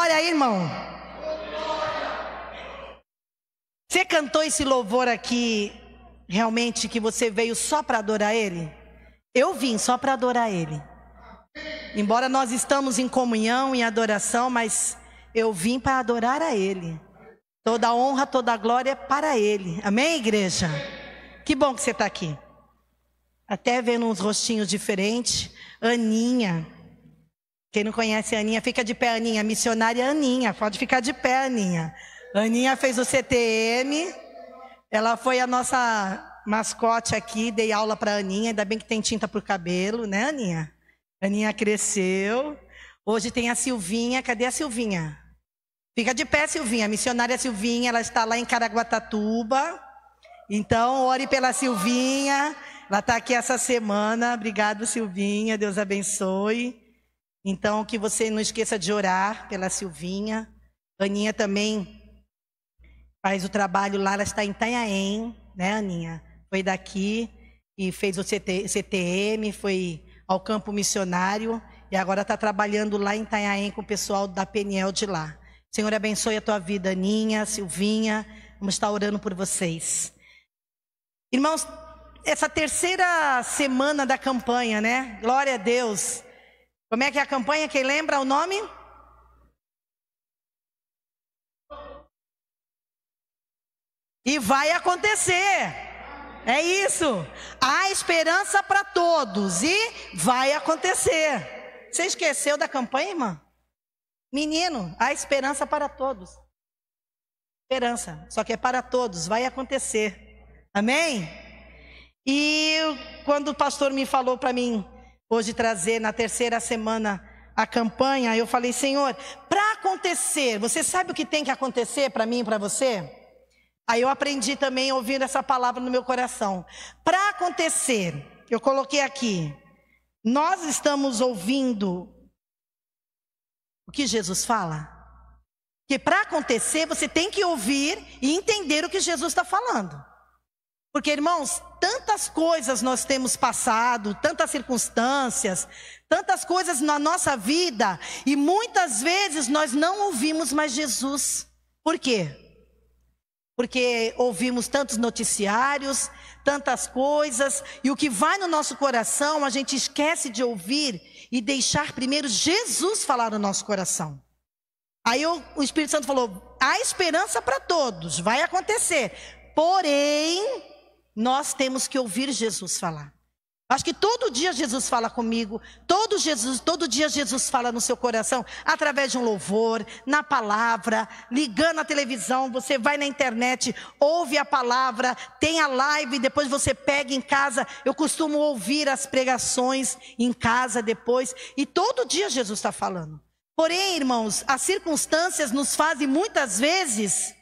glória aí, irmão. Você cantou esse louvor aqui, realmente, que você veio só para adorar Ele? Eu vim só para adorar Ele. Embora nós estamos em comunhão, em adoração, mas eu vim para adorar a Ele. Toda honra, toda glória é para Ele. Amém, igreja? Que bom que você está aqui. Até vendo uns rostinhos diferentes. Aninha. Quem não conhece a Aninha, fica de pé, Aninha. Missionária Aninha, pode ficar de pé, Aninha. Aninha fez o CTM. Ela foi a nossa mascote aqui. Dei aula para a Aninha. Ainda bem que tem tinta para o cabelo, né, Aninha? Aninha cresceu. Hoje tem a Silvinha. Cadê a Silvinha? Fica de pé, Silvinha. A missionária Silvinha, ela está lá em Caraguatatuba. Então, ore pela Silvinha. Ela está aqui essa semana. Obrigado, Silvinha. Deus abençoe. Então, que você não esqueça de orar pela Silvinha. Aninha também faz o trabalho lá. Ela está em Itanhaém, né, Aninha? Foi daqui e fez o CTM, foi ao campo missionário. E agora está trabalhando lá em Itanhaém com o pessoal da Peniel de lá. Senhor, abençoe a tua vida, Aninha, Silvinha. Vamos estar orando por vocês. Irmãos, essa terceira semana da campanha, né? Glória a Deus. Como é que é a campanha? Quem lembra o nome? E vai acontecer. É isso. Há esperança para todos e vai acontecer. Você esqueceu da campanha, irmã? Menino, há esperança para todos. Esperança, só que é para todos, vai acontecer. Amém? E quando o pastor me falou para mim hoje trazer na terceira semana a campanha, eu falei, Senhor, para acontecer, você sabe o que tem que acontecer para mim e para você? Aí eu aprendi também ouvindo essa palavra no meu coração. Para acontecer, eu coloquei aqui, nós estamos ouvindo o que Jesus fala? Que para acontecer, você tem que ouvir e entender o que Jesus está falando. Porque, irmãos, tantas coisas nós temos passado, tantas circunstâncias, tantas coisas na nossa vida, e muitas vezes nós não ouvimos mais Jesus. Por quê? Porque ouvimos tantos noticiários, tantas coisas, e o que vai no nosso coração, a gente esquece de ouvir e deixar primeiro Jesus falar no nosso coração. Aí o Espírito Santo falou, há esperança para todos, vai acontecer. Porém, nós temos que ouvir Jesus falar. Acho que todo dia Jesus fala comigo, todo dia Jesus fala no seu coração, através de um louvor, na palavra, ligando a televisão, você vai na internet, ouve a palavra, tem a live, depois você pega em casa. Eu costumo ouvir as pregações em casa depois, e todo dia Jesus está falando. Porém, irmãos, as circunstâncias nos fazem muitas vezes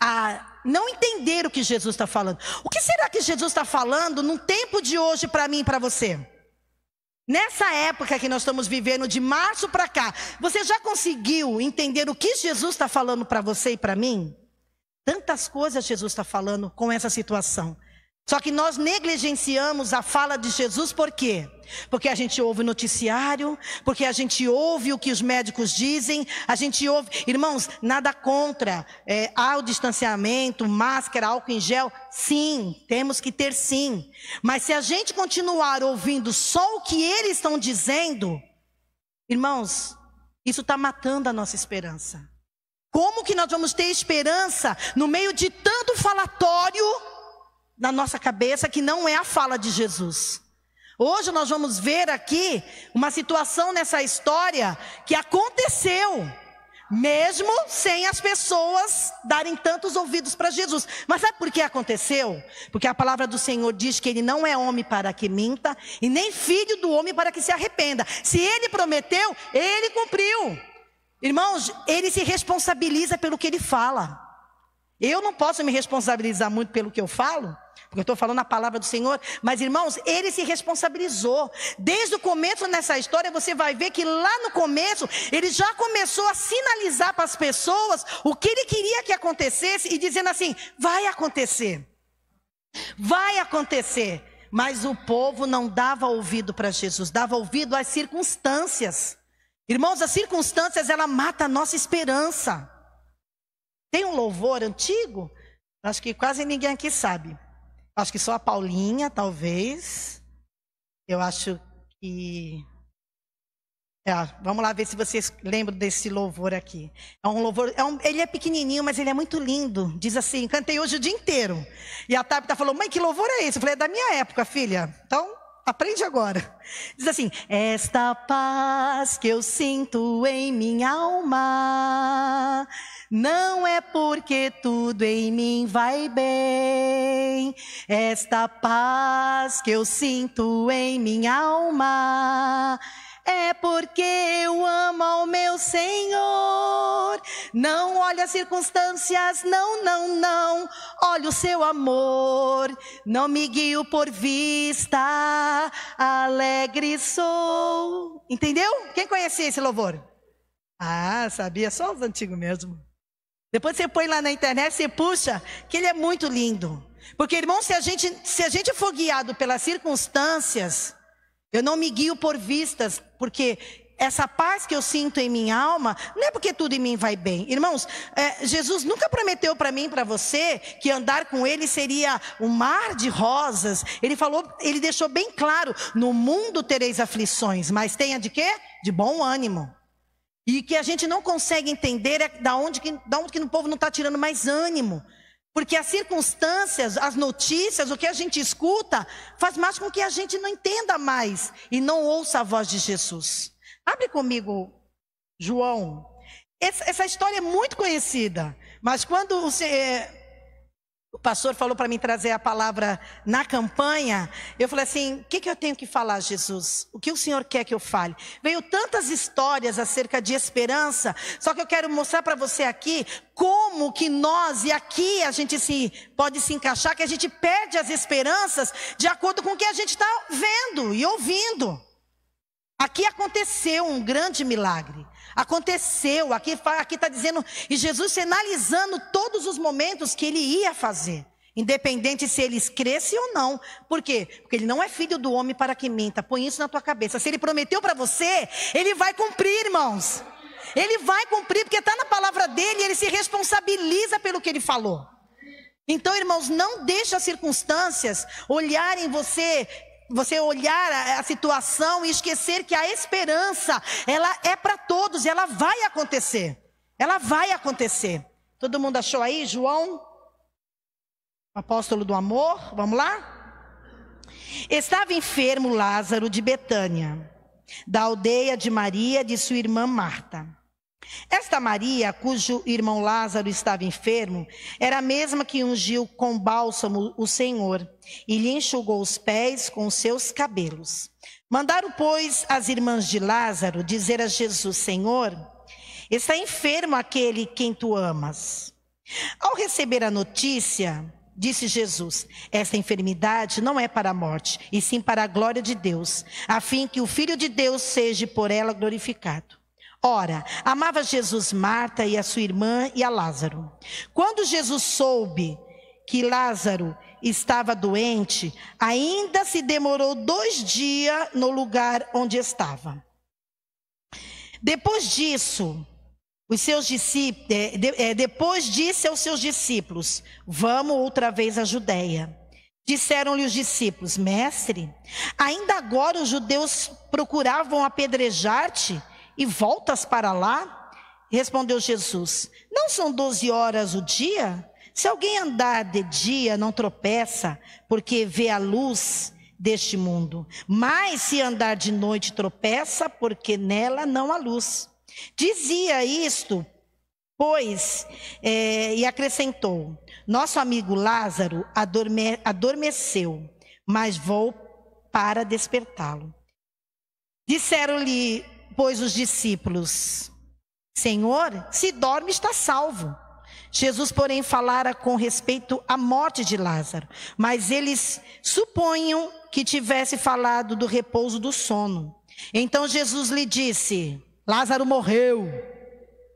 a não entender o que Jesus está falando. O que será que Jesus está falando no tempo de hoje para mim e para você? Nessa época que nós estamos vivendo, de março para cá, você já conseguiu entender o que Jesus está falando para você e para mim? Tantas coisas Jesus está falando com essa situação. Só que nós negligenciamos a fala de Jesus, por quê? Porque a gente ouve o noticiário, porque a gente ouve o que os médicos dizem, a gente ouve... Irmãos, nada contra, há o distanciamento, máscara, álcool em gel, sim, temos que ter sim. Mas se a gente continuar ouvindo só o que eles estão dizendo, irmãos, isso está matando a nossa esperança. Como que nós vamos ter esperança no meio de tanto falatório na nossa cabeça que não é a fala de Jesus? Hoje nós vamos ver aqui uma situação nessa história que aconteceu, mesmo sem as pessoas darem tantos ouvidos para Jesus. Mas sabe por que aconteceu? Porque a palavra do Senhor diz que Ele não é homem para que minta, e nem filho do homem para que se arrependa. Se Ele prometeu, Ele cumpriu. Irmãos, Ele se responsabiliza pelo que Ele fala. Eu não posso me responsabilizar muito pelo que eu falo, porque eu estou falando a palavra do Senhor, mas irmãos, Ele se responsabilizou. Desde o começo nessa história, você vai ver que lá no começo, Ele já começou a sinalizar para as pessoas o que Ele queria que acontecesse, e dizendo assim, vai acontecer. Vai acontecer. Mas o povo não dava ouvido para Jesus, dava ouvido às circunstâncias. Irmãos, as circunstâncias, ela mata a nossa esperança. Tem um louvor antigo, acho que quase ninguém aqui sabe. Acho que só a Paulinha, talvez. Eu acho que... vamos lá ver se vocês lembram desse louvor aqui. É um louvor, ele é pequenininho, mas ele é muito lindo. Diz assim, cantei hoje o dia inteiro. E a Tabita falou, mãe, que louvor é esse? Eu falei, é da minha época, filha. Então, aprende agora. Diz assim, esta paz que eu sinto em minha alma, não é porque tudo em mim vai bem. Esta paz que eu sinto em minha alma, é porque eu amo ao meu Senhor. Não olha as circunstâncias, não. Olha o seu amor. Não me guio por vista, alegre sou. Entendeu? Quem conhecia esse louvor? Ah, sabia, só os antigos mesmo. Depois você põe lá na internet, você puxa, que ele é muito lindo. Porque, irmão, se a gente for guiado pelas circunstâncias, eu não me guio por vistas, porque essa paz que eu sinto em minha alma, não é porque tudo em mim vai bem. Irmãos, Jesus nunca prometeu para mim e para você que andar com Ele seria um mar de rosas. Ele deixou bem claro, no mundo tereis aflições, mas tenha de quê? De bom ânimo. E que a gente não consegue entender é da onde que o povo não está tirando mais ânimo. Porque as circunstâncias, as notícias, o que a gente escuta, faz mais com que a gente não entenda mais e não ouça a voz de Jesus. Abre comigo, João. Essa história é muito conhecida, mas quando o pastor falou para mim trazer a palavra na campanha, eu falei assim, o que eu tenho que falar, Jesus? O que o Senhor quer que eu fale? Veio tantas histórias acerca de esperança, só que eu quero mostrar para você aqui como que nós, e aqui a gente pode se encaixar, que a gente perde as esperanças de acordo com o que a gente está vendo e ouvindo. Aqui aconteceu um grande milagre. Aconteceu, aqui está dizendo, e Jesus sinalizando todos os momentos que ele ia fazer, independente se eles crescem ou não. Por quê? Porque ele não é filho do homem para que minta. Põe isso na tua cabeça. Se ele prometeu para você, ele vai cumprir, irmãos. Ele vai cumprir, porque está na palavra dele e ele se responsabiliza pelo que ele falou. Então, irmãos, não deixe as circunstâncias olharem você olhar a situação e esquecer que a esperança, ela é para todos, ela vai acontecer. Ela vai acontecer. Todo mundo achou aí, João? Apóstolo do amor, vamos lá? Estava enfermo Lázaro de Betânia, da aldeia de Maria, de sua irmã Marta. Esta Maria, cujo irmão Lázaro estava enfermo, era a mesma que ungiu com bálsamo o Senhor e lhe enxugou os pés com os seus cabelos. Mandaram, pois, as irmãs de Lázaro dizer a Jesus, Senhor, está enfermo aquele quem tu amas. Ao receber a notícia, disse Jesus, esta enfermidade não é para a morte, e sim para a glória de Deus, a fim que o Filho de Deus seja por ela glorificado. Ora, amava Jesus Marta e a sua irmã e a Lázaro. Quando Jesus soube que Lázaro estava doente, ainda se demorou 2 dias no lugar onde estava. Depois disso, depois disse aos seus discípulos, vamos outra vez à Judeia. Disseram-lhe os discípulos, mestre, ainda agora os judeus procuravam apedrejar-te, e voltas para lá? Respondeu Jesus, não são 12 horas o dia? Se alguém andar de dia, não tropeça, porque vê a luz deste mundo. Mas se andar de noite, tropeça, porque nela não há luz. Dizia isto, pois, e acrescentou, nosso amigo Lázaro adormeceu, mas vou para despertá-lo. Disseram-lhe, pois, os discípulos, Senhor, se dorme está salvo. Jesus, porém, falara com respeito à morte de Lázaro, mas eles supunham que tivesse falado do repouso do sono. Então Jesus lhe disse, Lázaro morreu.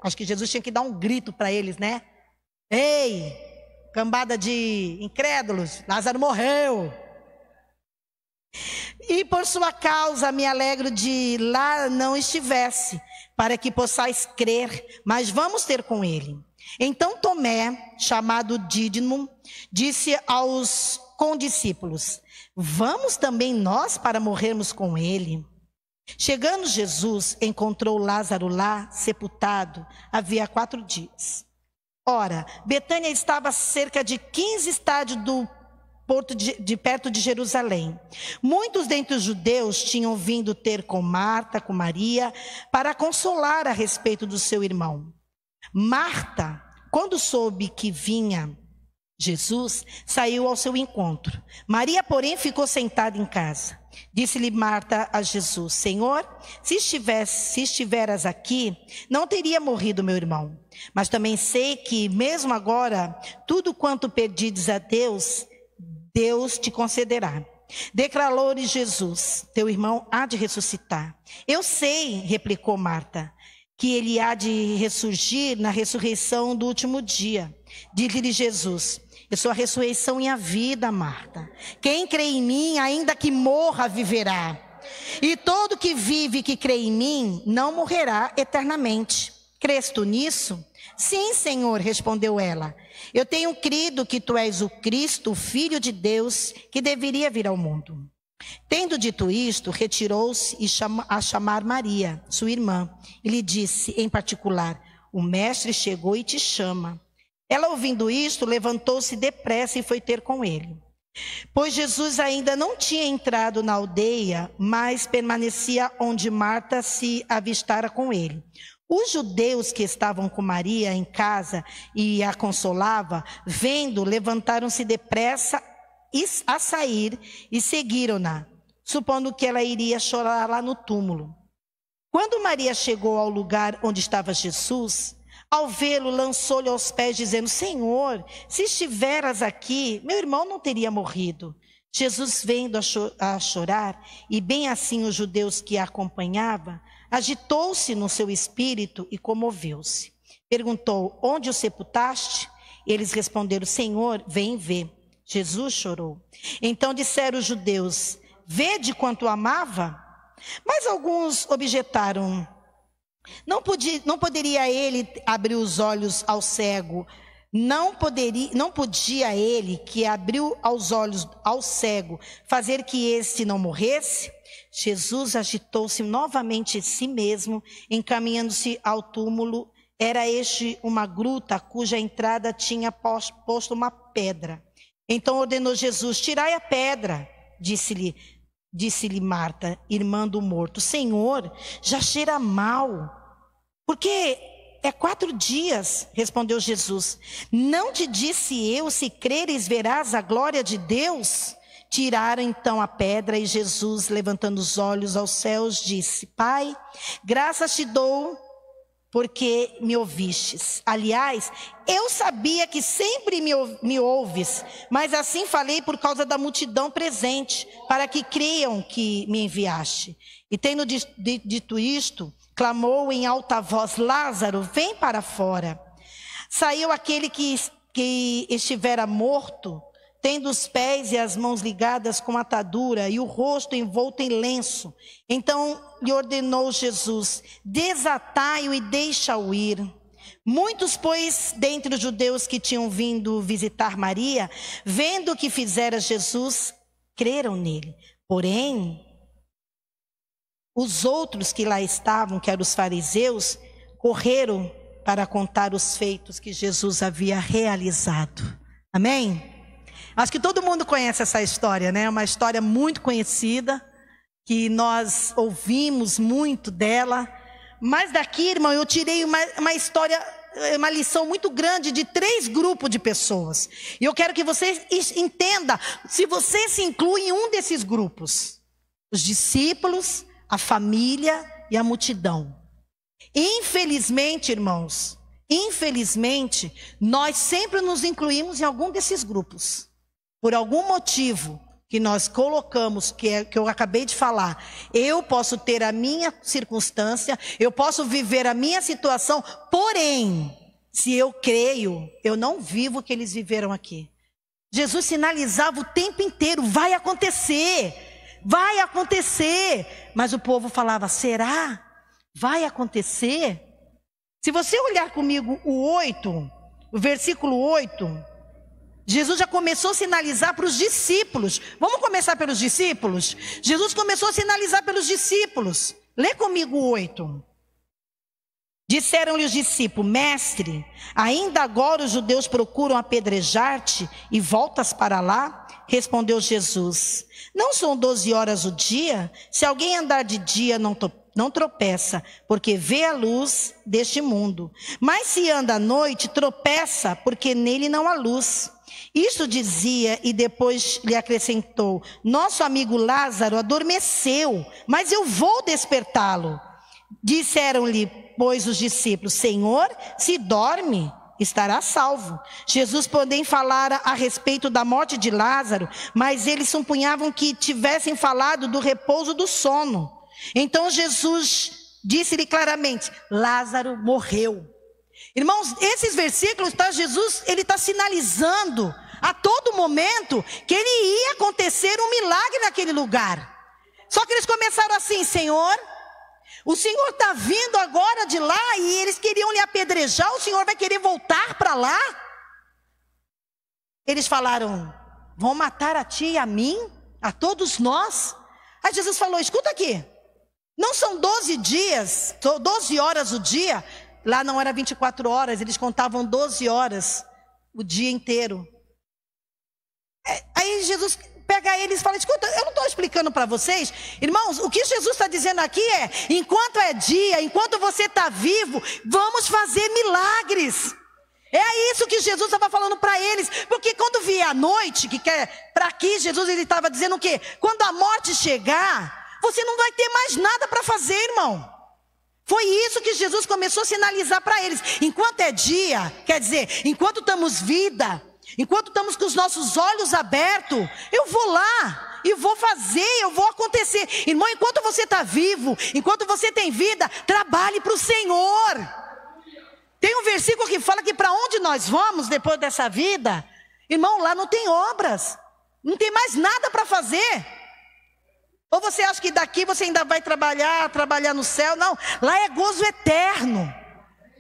Acho que Jesus tinha que dar um grito para eles, né? Ei, cambada de incrédulos, Lázaro morreu. E por sua causa me alegro de lá não estivesse, para que possais crer, mas vamos ter com ele. Então Tomé, chamado Dídimo, disse aos condiscípulos: vamos também nós para morrermos com ele? Chegando Jesus, encontrou Lázaro lá, sepultado, havia 4 dias. Ora, Betânia estava a cerca de 15 estádios do porto de perto de Jerusalém. Muitos dentre os judeus tinham vindo ter com Marta, com Maria, para consolar a respeito do seu irmão. Marta, quando soube que vinha Jesus, saiu ao seu encontro. Maria, porém, ficou sentada em casa. Disse-lhe Marta a Jesus: Senhor, se estiveras aqui, não teria morrido meu irmão. Mas também sei que, mesmo agora, tudo quanto pedides a Deus, Deus te concederá. Declarou-lhe Jesus: teu irmão há de ressuscitar. Eu sei, replicou Marta, que ele há de ressurgir na ressurreição do último dia. Disse-lhe Jesus: eu sou a ressurreição e a vida, Marta. Quem crê em mim, ainda que morra, viverá. E todo que vive e que crê em mim, não morrerá eternamente. Crês tu nisso? Sim, Senhor, respondeu ela. Eu tenho crido que tu és o Cristo, o Filho de Deus, que deveria vir ao mundo. Tendo dito isto, retirou-se a chamar Maria, sua irmã, e lhe disse em particular: o mestre chegou e te chama. Ela, ouvindo isto, levantou-se depressa e foi ter com ele. Pois Jesus ainda não tinha entrado na aldeia, mas permanecia onde Marta se avistara com ele. Os judeus que estavam com Maria em casa e a consolava, vendo, levantaram-se depressa a sair e seguiram-na, supondo que ela iria chorar lá no túmulo. Quando Maria chegou ao lugar onde estava Jesus, ao vê-lo, lançou-lhe aos pés, dizendo: Senhor, se estiveras aqui, meu irmão não teria morrido. Jesus, vendo a chorar, e bem assim os judeus que a acompanhavam, agitou-se no seu espírito e comoveu-se. Perguntou: onde o sepultaste? Eles responderam: Senhor, vem ver. Jesus chorou. Então disseram os judeus: vede quanto o amava? Mas alguns objetaram: não poderia ele abrir os olhos ao cego? Não podia ele, que abriu os olhos ao cego, fazer que este não morresse? Jesus agitou-se novamente em si mesmo, encaminhando-se ao túmulo. Era este uma gruta, cuja entrada tinha posto uma pedra. Então ordenou Jesus: tirai a pedra. Disse-lhe Marta, irmã do morto: Senhor, já cheira mal, porque é 4 dias. Respondeu Jesus: não te disse eu, se creres verás a glória de Deus? Tiraram então a pedra, e Jesus, levantando os olhos aos céus, disse: Pai, graças te dou porque me ouvistes. Aliás, eu sabia que sempre me ouves, mas assim falei por causa da multidão presente, para que creiam que me enviaste. E tendo dito isto, clamou em alta voz: Lázaro, vem para fora. Saiu aquele que estivera morto, tendo os pés e as mãos ligadas com atadura e o rosto envolto em lenço. Então lhe ordenou Jesus: desatai-o e deixa-o ir. Muitos, pois, dentre os judeus que tinham vindo visitar Maria, vendo o que fizera Jesus, creram nele. Porém, os outros que lá estavam, que eram os fariseus, correram para contar os feitos que Jesus havia realizado. Amém? Acho que todo mundo conhece essa história, né? Uma história muito conhecida, que nós ouvimos muito dela. Mas daqui, irmão, eu tirei uma história, uma lição muito grande de 3 grupos de pessoas. E eu quero que você entenda, se você se inclui em um desses grupos: os discípulos, a família e a multidão. Infelizmente, irmãos, nós sempre nos incluímos em algum desses grupos. Por algum motivo que nós colocamos, que eu acabei de falar, eu posso ter a minha circunstância, eu posso viver a minha situação, porém, se eu creio, eu não vivo o que eles viveram aqui. Jesus sinalizava o tempo inteiro: vai acontecer, mas o povo falava: será? vai acontecer. Se você olhar comigo o versículo 8, Jesus já começou a sinalizar para os discípulos. Vamos começar pelos discípulos? Jesus começou a sinalizar pelos discípulos. Lê comigo o 8. Disseram-lhe os discípulos: Mestre, ainda agora os judeus procuram apedrejar-te e voltas para lá? Respondeu Jesus: Não são 12 horas o dia? Se alguém andar de dia não tropeça, porque vê a luz deste mundo. Mas se anda à noite, tropeça, porque nele não há luz. Isto dizia e depois lhe acrescentou: Nosso amigo Lázaro adormeceu, mas eu vou despertá-lo. Disseram-lhe, pois, os discípulos: Senhor, se dorme, estará salvo. Jesus, porém, falara a respeito da morte de Lázaro, mas eles supunhavam que tivessem falado do repouso do sono. Então Jesus disse-lhe claramente: Lázaro morreu. Irmãos, esses versículos, Jesus está sinalizando a todo momento que ia acontecer um milagre naquele lugar. Só que eles começaram assim: Senhor, o Senhor está vindo agora de lá e eles queriam lhe apedrejar, o Senhor vai querer voltar para lá? Eles falaram: vão matar a ti e a mim, a todos nós? Aí Jesus falou: escuta aqui, não são 12 dias, 12 horas o dia? Lá não era 24 horas, eles contavam 12 horas o dia inteiro. Aí Jesus pega eles e fala: escuta, eu não estou explicando para vocês. Irmãos, o que Jesus está dizendo aqui é: enquanto é dia, enquanto você está vivo, vamos fazer milagres. É isso que Jesus estava falando para eles. Porque quando vier a noite, para aqui Jesus estava dizendo o quê? Quando a morte chegar, você não vai ter mais nada para fazer, irmão. Foi isso que Jesus começou a sinalizar para eles. Enquanto é dia, quer dizer, enquanto estamos vida, enquanto estamos com os nossos olhos abertos, eu vou lá e vou fazer, eu vou acontecer. Irmão, enquanto você está vivo, enquanto você tem vida, trabalhe para o Senhor. Tem um versículo que fala que para onde nós vamos depois dessa vida, irmão, lá não tem obras, não tem mais nada para fazer. Ou você acha que daqui você ainda vai trabalhar no céu? Não, lá é gozo eterno.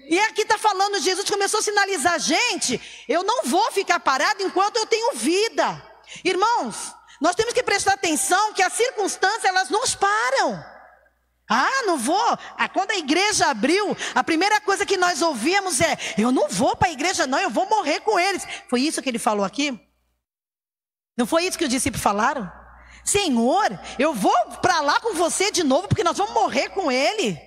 E aqui está falando, Jesus começou a sinalizar: gente, eu não vou ficar parado enquanto eu tenho vida. Irmãos, nós temos que prestar atenção que as circunstâncias, elas nos param. Ah, não vou. Quando a igreja abriu, a primeira coisa que nós ouvíamos é: eu não vou para a igreja não, eu vou morrer com eles. Foi isso que ele falou aqui? Não foi isso que os discípulos falaram? Senhor, eu vou para lá com você de novo, porque nós vamos morrer com ele.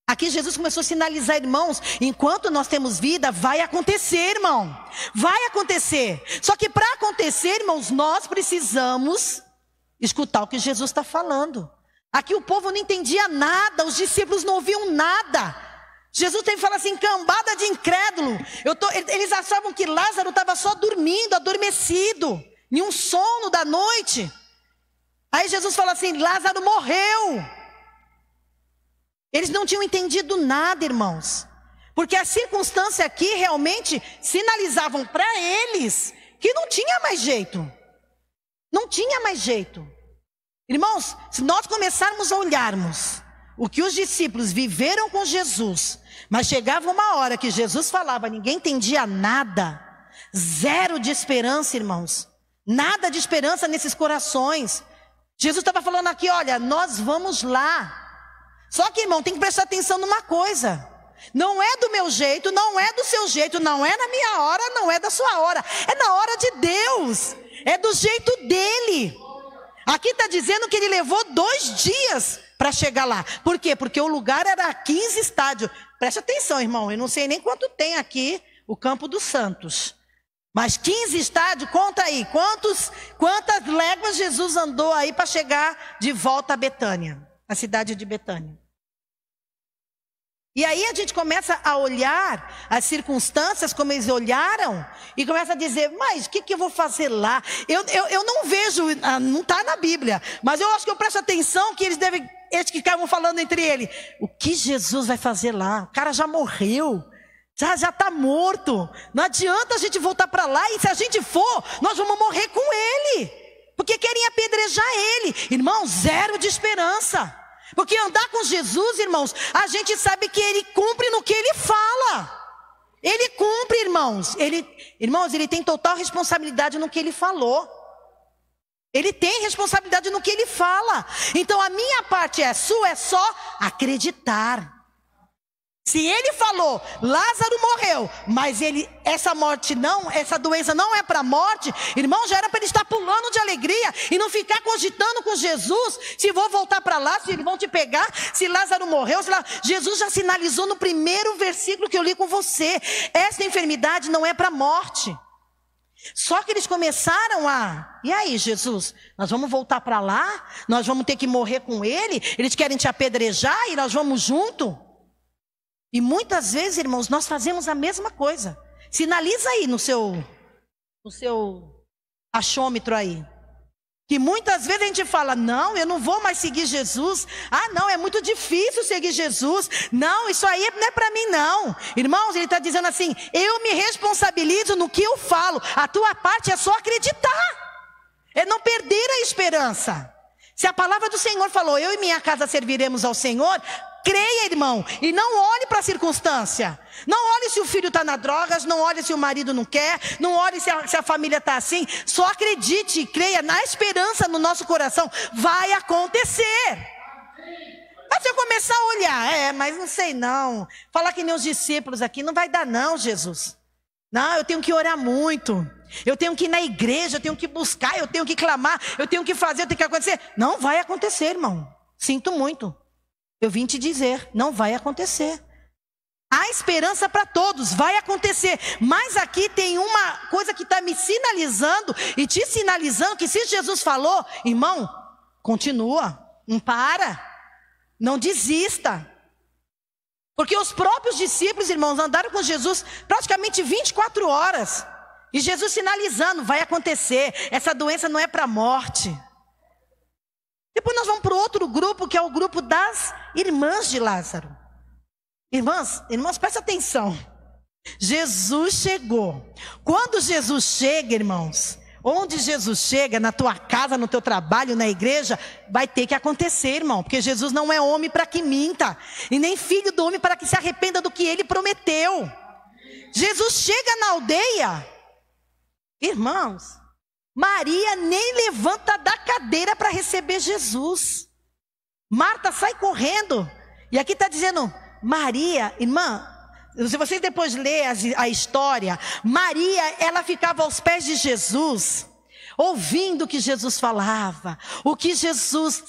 Aqui Jesus começou a sinalizar, irmãos, enquanto nós temos vida, vai acontecer, irmão. Vai acontecer. Só que para acontecer, irmãos, nós precisamos escutar o que Jesus está falando. Aqui o povo não entendia nada, os discípulos não ouviam nada. Jesus tem que falar assim: cambada de incrédulo. Eles achavam que Lázaro estava só dormindo, adormecido, em um sono da noite. Aí Jesus fala assim: Lázaro morreu. Eles não tinham entendido nada, irmãos, porque a circunstância aqui realmente sinalizavam para eles que não tinha mais jeito. Não tinha mais jeito. Irmãos, se nós começarmos a olharmos o que os discípulos viveram com Jesus, mas chegava uma hora que Jesus falava, ninguém entendia nada. Zero de esperança, irmãos. Nada de esperança nesses corações. Jesus estava falando aqui: olha, nós vamos lá. Só que, irmão, tem que prestar atenção numa coisa: não é do meu jeito, não é do seu jeito, não é na minha hora, não é da sua hora, é na hora de Deus, é do jeito dele. Aqui está dizendo que ele levou 2 dias para chegar lá. Por quê? Porque o lugar era 15 estádios. Preste atenção, irmão, eu não sei nem quanto tem aqui o Campo dos Santos, mas 15 estádios, conta aí, quantas léguas Jesus andou aí para chegar de volta a Betânia, a cidade de Betânia. E aí a gente começa a olhar as circunstâncias como eles olharam e começa a dizer: mas o que eu vou fazer lá? Eu não vejo, não está na Bíblia, mas eu acho que eu presto atenção que eles que ficavam falando entre eles: o que Jesus vai fazer lá? O cara já morreu, já está morto, não adianta a gente voltar para lá, e se a gente for, nós vamos morrer com ele, porque querem apedrejar ele. Irmão, zero de esperança. Porque andar com Jesus, irmãos, a gente sabe que Ele cumpre no que Ele fala. Ele cumpre, irmãos. Ele tem total responsabilidade no que Ele falou. Ele tem responsabilidade no que Ele fala. Então a minha parte sua é só acreditar. Se Ele falou, Lázaro morreu, mas essa doença não é para a morte, irmão, já era para ele estar pulando de alegria e não ficar cogitando com Jesus, se vou voltar para lá, se eles vão te pegar, se Lázaro morreu, Jesus já sinalizou no primeiro versículo que eu li com você, essa enfermidade não é para a morte. Só que eles começaram e aí Jesus, nós vamos voltar para lá, nós vamos ter que morrer com ele, eles querem te apedrejar e nós vamos junto? E muitas vezes, irmãos, nós fazemos a mesma coisa. Sinaliza aí no seu achômetro aí. Que muitas vezes a gente fala, não, eu não vou mais seguir Jesus. Ah, não, é muito difícil seguir Jesus. Não, isso aí não é para mim não. Irmãos, ele está dizendo assim, eu me responsabilizo no que eu falo. A tua parte é só acreditar. É não perder a esperança. Se a palavra do Senhor falou, eu e minha casa serviremos ao Senhor, creia, irmão, e não olhe para a circunstância. Não olhe se o filho está na drogas, não olhe se o marido não quer, não olhe se a família está assim. Só acredite e creia na esperança no nosso coração. Vai acontecer. Mas se eu começar a olhar, mas não sei não. Falar que nem os discípulos aqui, não vai dar não, Jesus. Não, eu tenho que orar muito. Eu tenho que ir na igreja, eu tenho que buscar, eu tenho que clamar, eu tenho que fazer, eu tenho que acontecer. Não vai acontecer, irmão. Sinto muito. Eu vim te dizer, não vai acontecer. Há esperança para todos, vai acontecer. Mas aqui tem uma coisa que está me sinalizando e te sinalizando que se Jesus falou, irmão, continua, não para, não desista. Porque os próprios discípulos, irmãos, andaram com Jesus praticamente 24 horas. E Jesus sinalizando, vai acontecer, essa doença não é para a morte. Depois nós vamos para o outro grupo, que é o grupo das irmãs de Lázaro. Irmãs, presta atenção. Jesus chegou. Quando Jesus chega, irmãos, onde Jesus chega, na tua casa, no teu trabalho, na igreja, vai ter que acontecer, irmão. Porque Jesus não é homem para que minta, e nem filho do homem para que se arrependa do que ele prometeu. Jesus chega na aldeia, irmãos, Maria nem levanta da cadeira para receber Jesus. Marta sai correndo. E aqui está dizendo, Maria, irmã, se vocês depois lerem a história, Maria, ela ficava aos pés de Jesus, ouvindo o que Jesus falava, o que Jesus,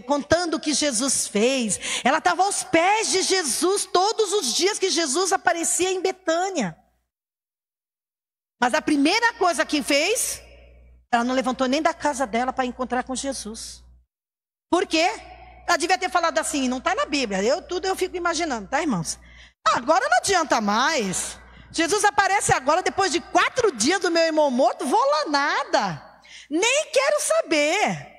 contando o que Jesus fez. Ela estava aos pés de Jesus todos os dias que Jesus aparecia em Betânia. Mas a primeira coisa que fez, ela não levantou nem da casa dela para encontrar com Jesus. Por quê? Ela devia ter falado assim, não está na Bíblia, eu fico imaginando, tá, irmãos? Agora não adianta mais. Jesus aparece agora, depois de 4 dias do meu irmão morto, vou lá nada. Nem quero saber.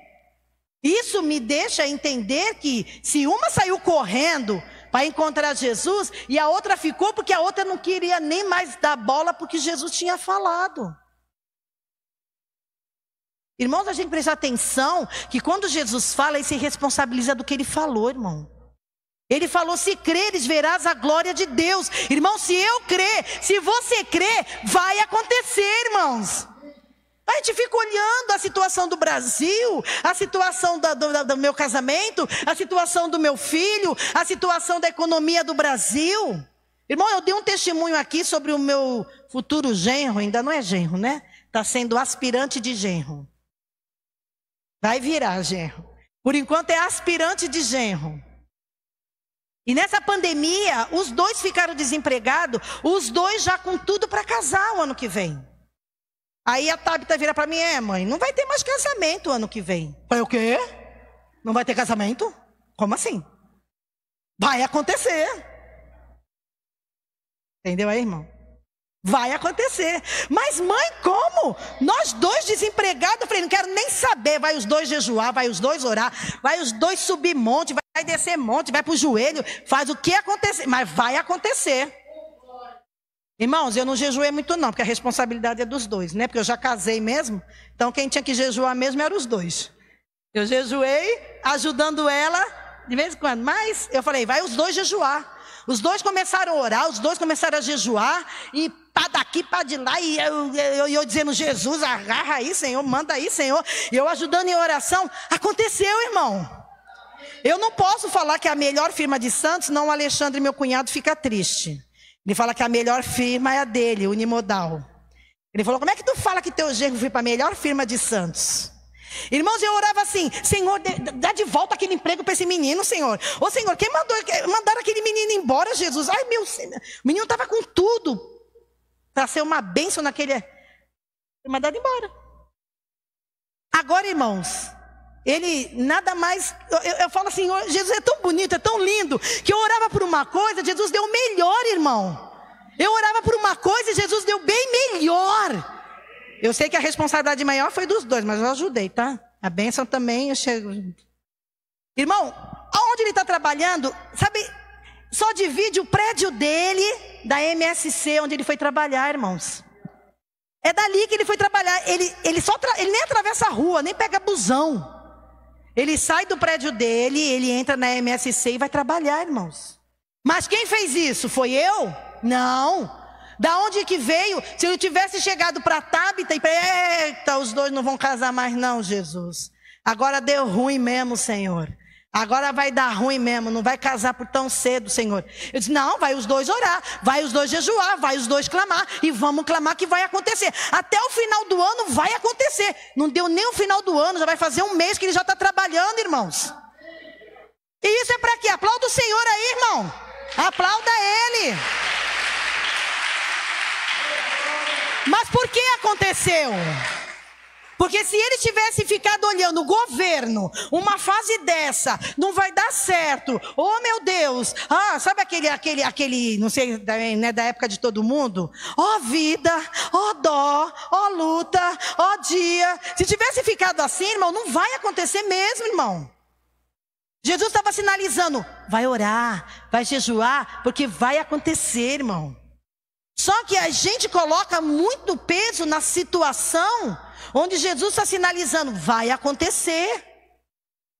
Isso me deixa entender que se uma saiu correndo para encontrar Jesus, e a outra ficou porque a outra não queria nem mais dar bola porque Jesus tinha falado. Irmãos, a gente precisa atenção que quando Jesus fala, ele se responsabiliza do que ele falou, irmão. Ele falou, se creres, verás a glória de Deus. Irmão, se eu crer, se você crer, vai acontecer, irmãos. A gente fica olhando a situação do Brasil, a situação do meu casamento, a situação do meu filho, a situação da economia do Brasil. Irmão, eu dei um testemunho aqui sobre o meu futuro genro, ainda não é genro, né? Está sendo aspirante de genro. Vai virar genro. Por enquanto é aspirante de genro. E nessa pandemia, os dois ficaram desempregados, os dois já com tudo para casar o ano que vem. Aí a Tabita vira para mim, mãe, não vai ter mais casamento o ano que vem. Eu falei, o quê? Não vai ter casamento? Como assim? Vai acontecer. Entendeu aí, irmão? Vai acontecer. Mas mãe, como? Nós dois desempregados, eu falei, não quero nem saber. Vai os dois jejuar, vai os dois orar, vai os dois subir monte, vai descer monte, vai para o joelho, faz o que acontecer, mas vai acontecer. Irmãos, eu não jejuei muito não, porque a responsabilidade é dos dois, né? Porque eu já casei mesmo, então quem tinha que jejuar mesmo eram os dois. Eu jejuei, ajudando ela de vez em quando. Mas eu falei, vai os dois jejuar. Os dois começaram a orar, os dois começaram a jejuar, e pá daqui, pá de lá, e eu dizendo, Jesus, agarra aí, Senhor, manda aí, Senhor. E eu ajudando em oração. Aconteceu, irmão. Eu não posso falar que a melhor firma de Santos, não, o Alexandre, meu cunhado, fica triste. Ele fala que a melhor firma é a dele, Unimodal. Ele falou, como é que tu fala que teu genro foi para a melhor firma de Santos? Irmãos, eu orava assim, Senhor, dá de volta aquele emprego para esse menino, Senhor. Ô Senhor, quem mandaram aquele menino embora, Jesus? Ai, meu Senhor, o menino estava com tudo para ser uma bênção naquele... Foi mandado embora. Agora, irmãos, ele nada mais... Eu falo assim, Jesus é tão bonito, é tão lindo, que eu orava por uma coisa, Jesus deu melhor, irmão. Eu orava por uma coisa e Jesus deu bem melhor. Eu sei que a responsabilidade maior foi dos dois, mas eu ajudei, tá? A bênção também, eu chego... Irmão, aonde ele está trabalhando, sabe, só divide o prédio dele da MSC, onde ele foi trabalhar, irmãos. É dali que ele foi trabalhar. Ele nem atravessa a rua, nem pega busão. Ele sai do prédio dele, ele entra na MSC e vai trabalhar, irmãos. Mas quem fez isso? Foi eu? Não. Da onde que veio? Se eu tivesse chegado para Tabita e para... Eita, os dois não vão casar mais não, Jesus. Agora deu ruim mesmo, Senhor. Agora vai dar ruim mesmo, não vai casar por tão cedo, Senhor. Eu disse, não, vai os dois orar, vai os dois jejuar, vai os dois clamar, e vamos clamar que vai acontecer. Até o final do ano vai acontecer. Não deu nem o final do ano, já vai fazer um mês que ele já está trabalhando, irmãos. E isso é para quê? Aplauda o Senhor aí, irmão. Aplauda Ele. Mas por que aconteceu? Porque se ele tivesse ficado olhando o governo, uma fase dessa, não vai dar certo. Oh, meu Deus. Ah, sabe aquele, não sei, né, da época de todo mundo? Ó vida, ó dó, ó luta, ó dia. Se tivesse ficado assim, irmão, não vai acontecer mesmo, irmão. Jesus estava sinalizando, vai orar, vai jejuar, porque vai acontecer, irmão. Só que a gente coloca muito peso na situação onde Jesus está sinalizando, vai acontecer.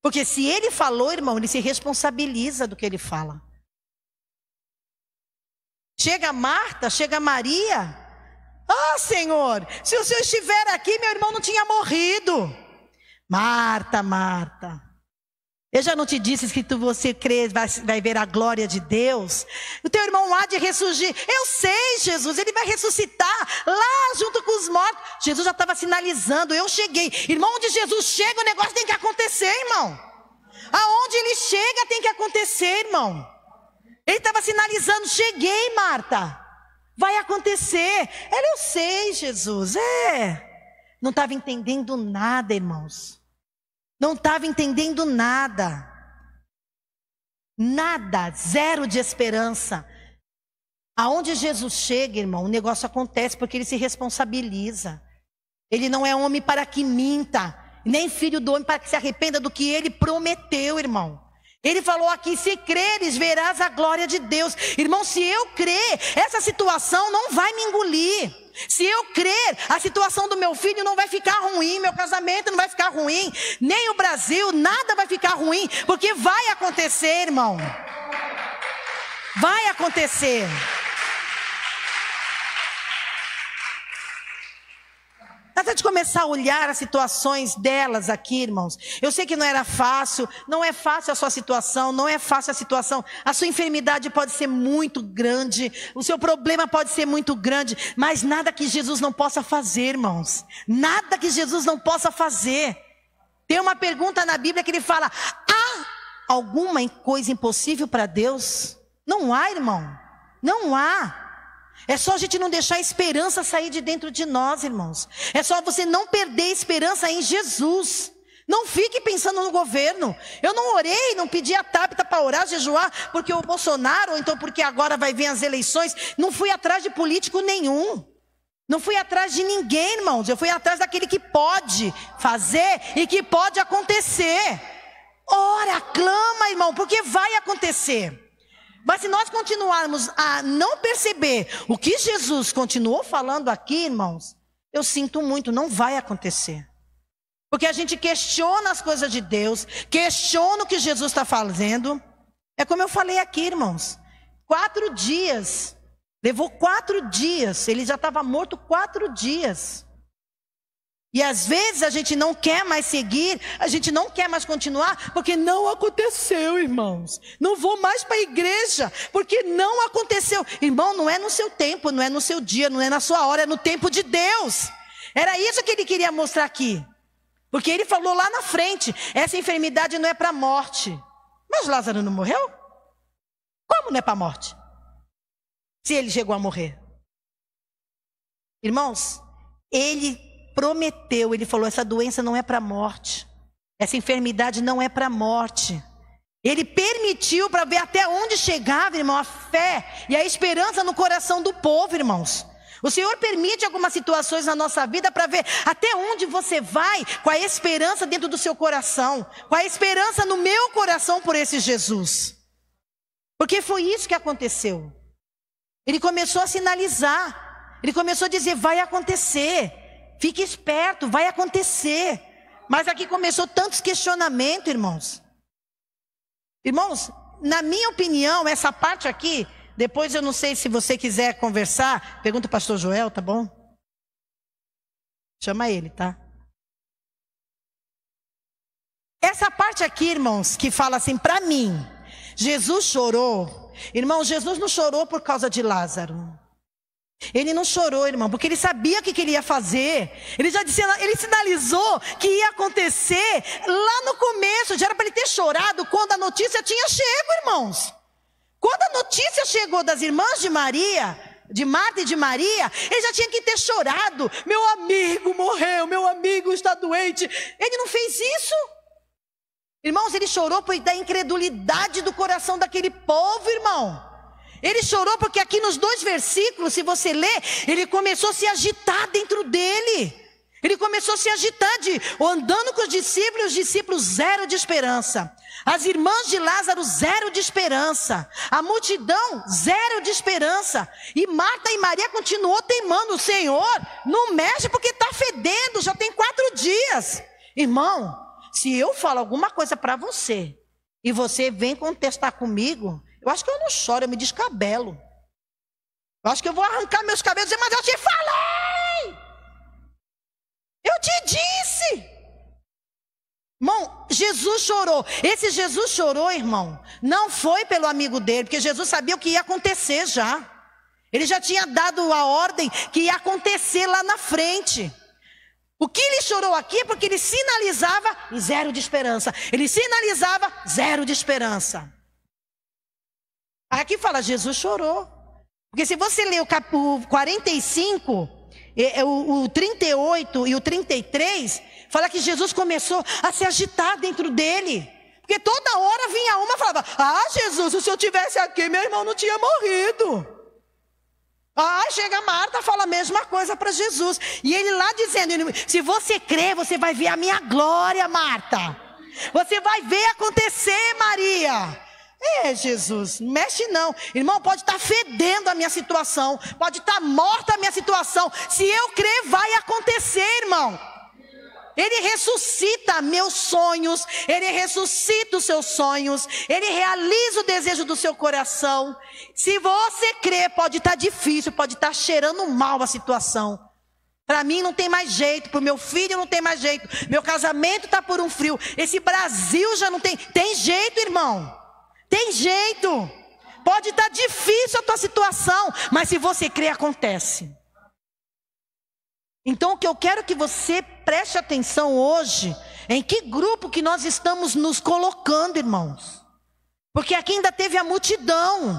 Porque se ele falou, irmão, ele se responsabiliza do que ele fala. Chega Marta, chega Maria. Ah, Senhor, se o Senhor estiver aqui, meu irmão não tinha morrido. Marta, Marta, eu já não te disse que você crê, vai ver a glória de Deus? O teu irmão há de ressurgir. Eu sei, Jesus, ele vai ressuscitar lá junto com os mortos. Jesus já estava sinalizando, eu cheguei. Irmão, onde Jesus chega, o negócio tem que acontecer, irmão. Aonde ele chega, tem que acontecer, irmão. Ele estava sinalizando, cheguei, Marta. Vai acontecer. Ela, eu sei, Jesus, não estava entendendo nada, irmãos. Não estava entendendo nada. Nada, zero de esperança. Aonde Jesus chega, irmão, o negócio acontece porque ele se responsabiliza. Ele não é homem para que minta, nem filho do homem para que se arrependa do que ele prometeu, irmão. Ele falou aqui, se creres, verás a glória de Deus. Irmão, se eu crer, essa situação não vai me engolir. Se eu crer, a situação do meu filho não vai ficar ruim, meu casamento não vai ficar ruim, nem o Brasil, nada vai ficar ruim, porque vai acontecer, irmão. Vai acontecer. Antes de começar a olhar as situações delas aqui, irmãos, eu sei que não era fácil, não é fácil a sua situação, não é fácil a situação, a sua enfermidade pode ser muito grande, o seu problema pode ser muito grande, mas nada que Jesus não possa fazer, irmãos, nada que Jesus não possa fazer. Tem uma pergunta na Bíblia que ele fala, há alguma coisa impossível para Deus? Não há, irmão, não há. É só a gente não deixar a esperança sair de dentro de nós, irmãos. É só você não perder a esperança em Jesus. Não fique pensando no governo. Eu não orei, não pedi a Tabita para orar, jejuar, porque o Bolsonaro, ou então porque agora vai vir as eleições. Não fui atrás de político nenhum. Não fui atrás de ninguém, irmãos. Eu fui atrás daquele que pode fazer e que pode acontecer. Ora, clama, irmão, porque vai acontecer. Mas se nós continuarmos a não perceber o que Jesus continuou falando aqui, irmãos, eu sinto muito, não vai acontecer. Porque a gente questiona as coisas de Deus, questiona o que Jesus está fazendo. É como eu falei aqui, irmãos. 4 dias. Levou 4 dias. Ele já estava morto 4 dias. E às vezes a gente não quer mais seguir, a gente não quer mais continuar, porque não aconteceu, irmãos. Não vou mais para a igreja, porque não aconteceu. Irmão, não é no seu tempo, não é no seu dia, não é na sua hora, é no tempo de Deus. Era isso que ele queria mostrar aqui. Porque ele falou lá na frente, essa enfermidade não é para a morte. Mas Lázaro não morreu? Como não é para a morte? Se ele chegou a morrer. Irmãos, ele prometeu, ele falou, essa doença não é para a morte. Essa enfermidade não é para a morte. Ele permitiu para ver até onde chegava, irmão, a fé e a esperança no coração do povo, irmãos. O Senhor permite algumas situações na nossa vida para ver até onde você vai com a esperança dentro do seu coração, com a esperança no meu coração por esse Jesus. Porque foi isso que aconteceu. Ele começou a sinalizar, ele começou a dizer, vai acontecer, fique esperto, vai acontecer. Mas aqui começou tantos questionamentos, irmãos. Irmãos, na minha opinião, essa parte aqui, depois eu não sei se você quiser conversar, pergunta o pastor Joel, tá bom? Chama ele, tá? Essa parte aqui, irmãos, que fala assim, para mim, Jesus chorou. Irmão, Jesus não chorou por causa de Lázaro. Ele não chorou, irmão, porque ele sabia o que ele ia fazer. Ele sinalizou que ia acontecer lá no começo. Já era para ele ter chorado quando a notícia tinha chego, irmãos. Quando a notícia chegou das irmãs de Maria, de Marta e de Maria, ele já tinha que ter chorado. Meu amigo morreu, meu amigo está doente. Ele não fez isso. Irmãos, ele chorou por da incredulidade do coração daquele povo, irmão. Ele chorou porque aqui nos 2 versículos, se você ler, ele começou a se agitar dentro dele. Ele começou a se agitar, andando com os discípulos zero de esperança. As irmãs de Lázaro, zero de esperança. A multidão, zero de esperança. E Marta e Maria continuou teimando. O Senhor, não mexe porque está fedendo, já tem 4 dias. Irmão, se eu falo alguma coisa para você, e você vem contestar comigo, eu acho que eu não choro, eu me descabelo. Eu acho que eu vou arrancar meus cabelos e dizer, mas eu te falei! Eu te disse! Irmão, Jesus chorou. Esse Jesus chorou, irmão, não foi pelo amigo dele, porque Jesus sabia o que ia acontecer já. Ele já tinha dado a ordem que ia acontecer lá na frente. O que ele chorou aqui é porque ele sinalizava zero de esperança. Ele sinalizava zero de esperança. Aqui fala, Jesus chorou. Porque se você ler o 45, o 38 e o 33, fala que Jesus começou a se agitar dentro dele. Porque toda hora vinha uma e falava, Jesus, se eu tivesse aqui, meu irmão não tinha morrido. Chega Marta, fala a mesma coisa para Jesus. E ele lá dizendo, se você crer, você vai ver a minha glória, Marta. Você vai ver acontecer, Maria. Jesus, não mexe não. Irmão, pode estar fedendo a minha situação, pode estar morta a minha situação. Se eu crer, vai acontecer, irmão. Ele ressuscita meus sonhos, ele ressuscita os seus sonhos, ele realiza o desejo do seu coração. Se você crer, pode estar difícil, pode estar cheirando mal a situação. Para mim não tem mais jeito, para o meu filho não tem mais jeito, meu casamento está por um frio, esse Brasil já não tem. Tem jeito, irmão. Tem jeito, pode estar difícil a tua situação, mas se você crer, acontece. Então o que eu quero que você preste atenção hoje, é em que grupo que nós estamos nos colocando, irmãos. Porque aqui ainda teve a multidão.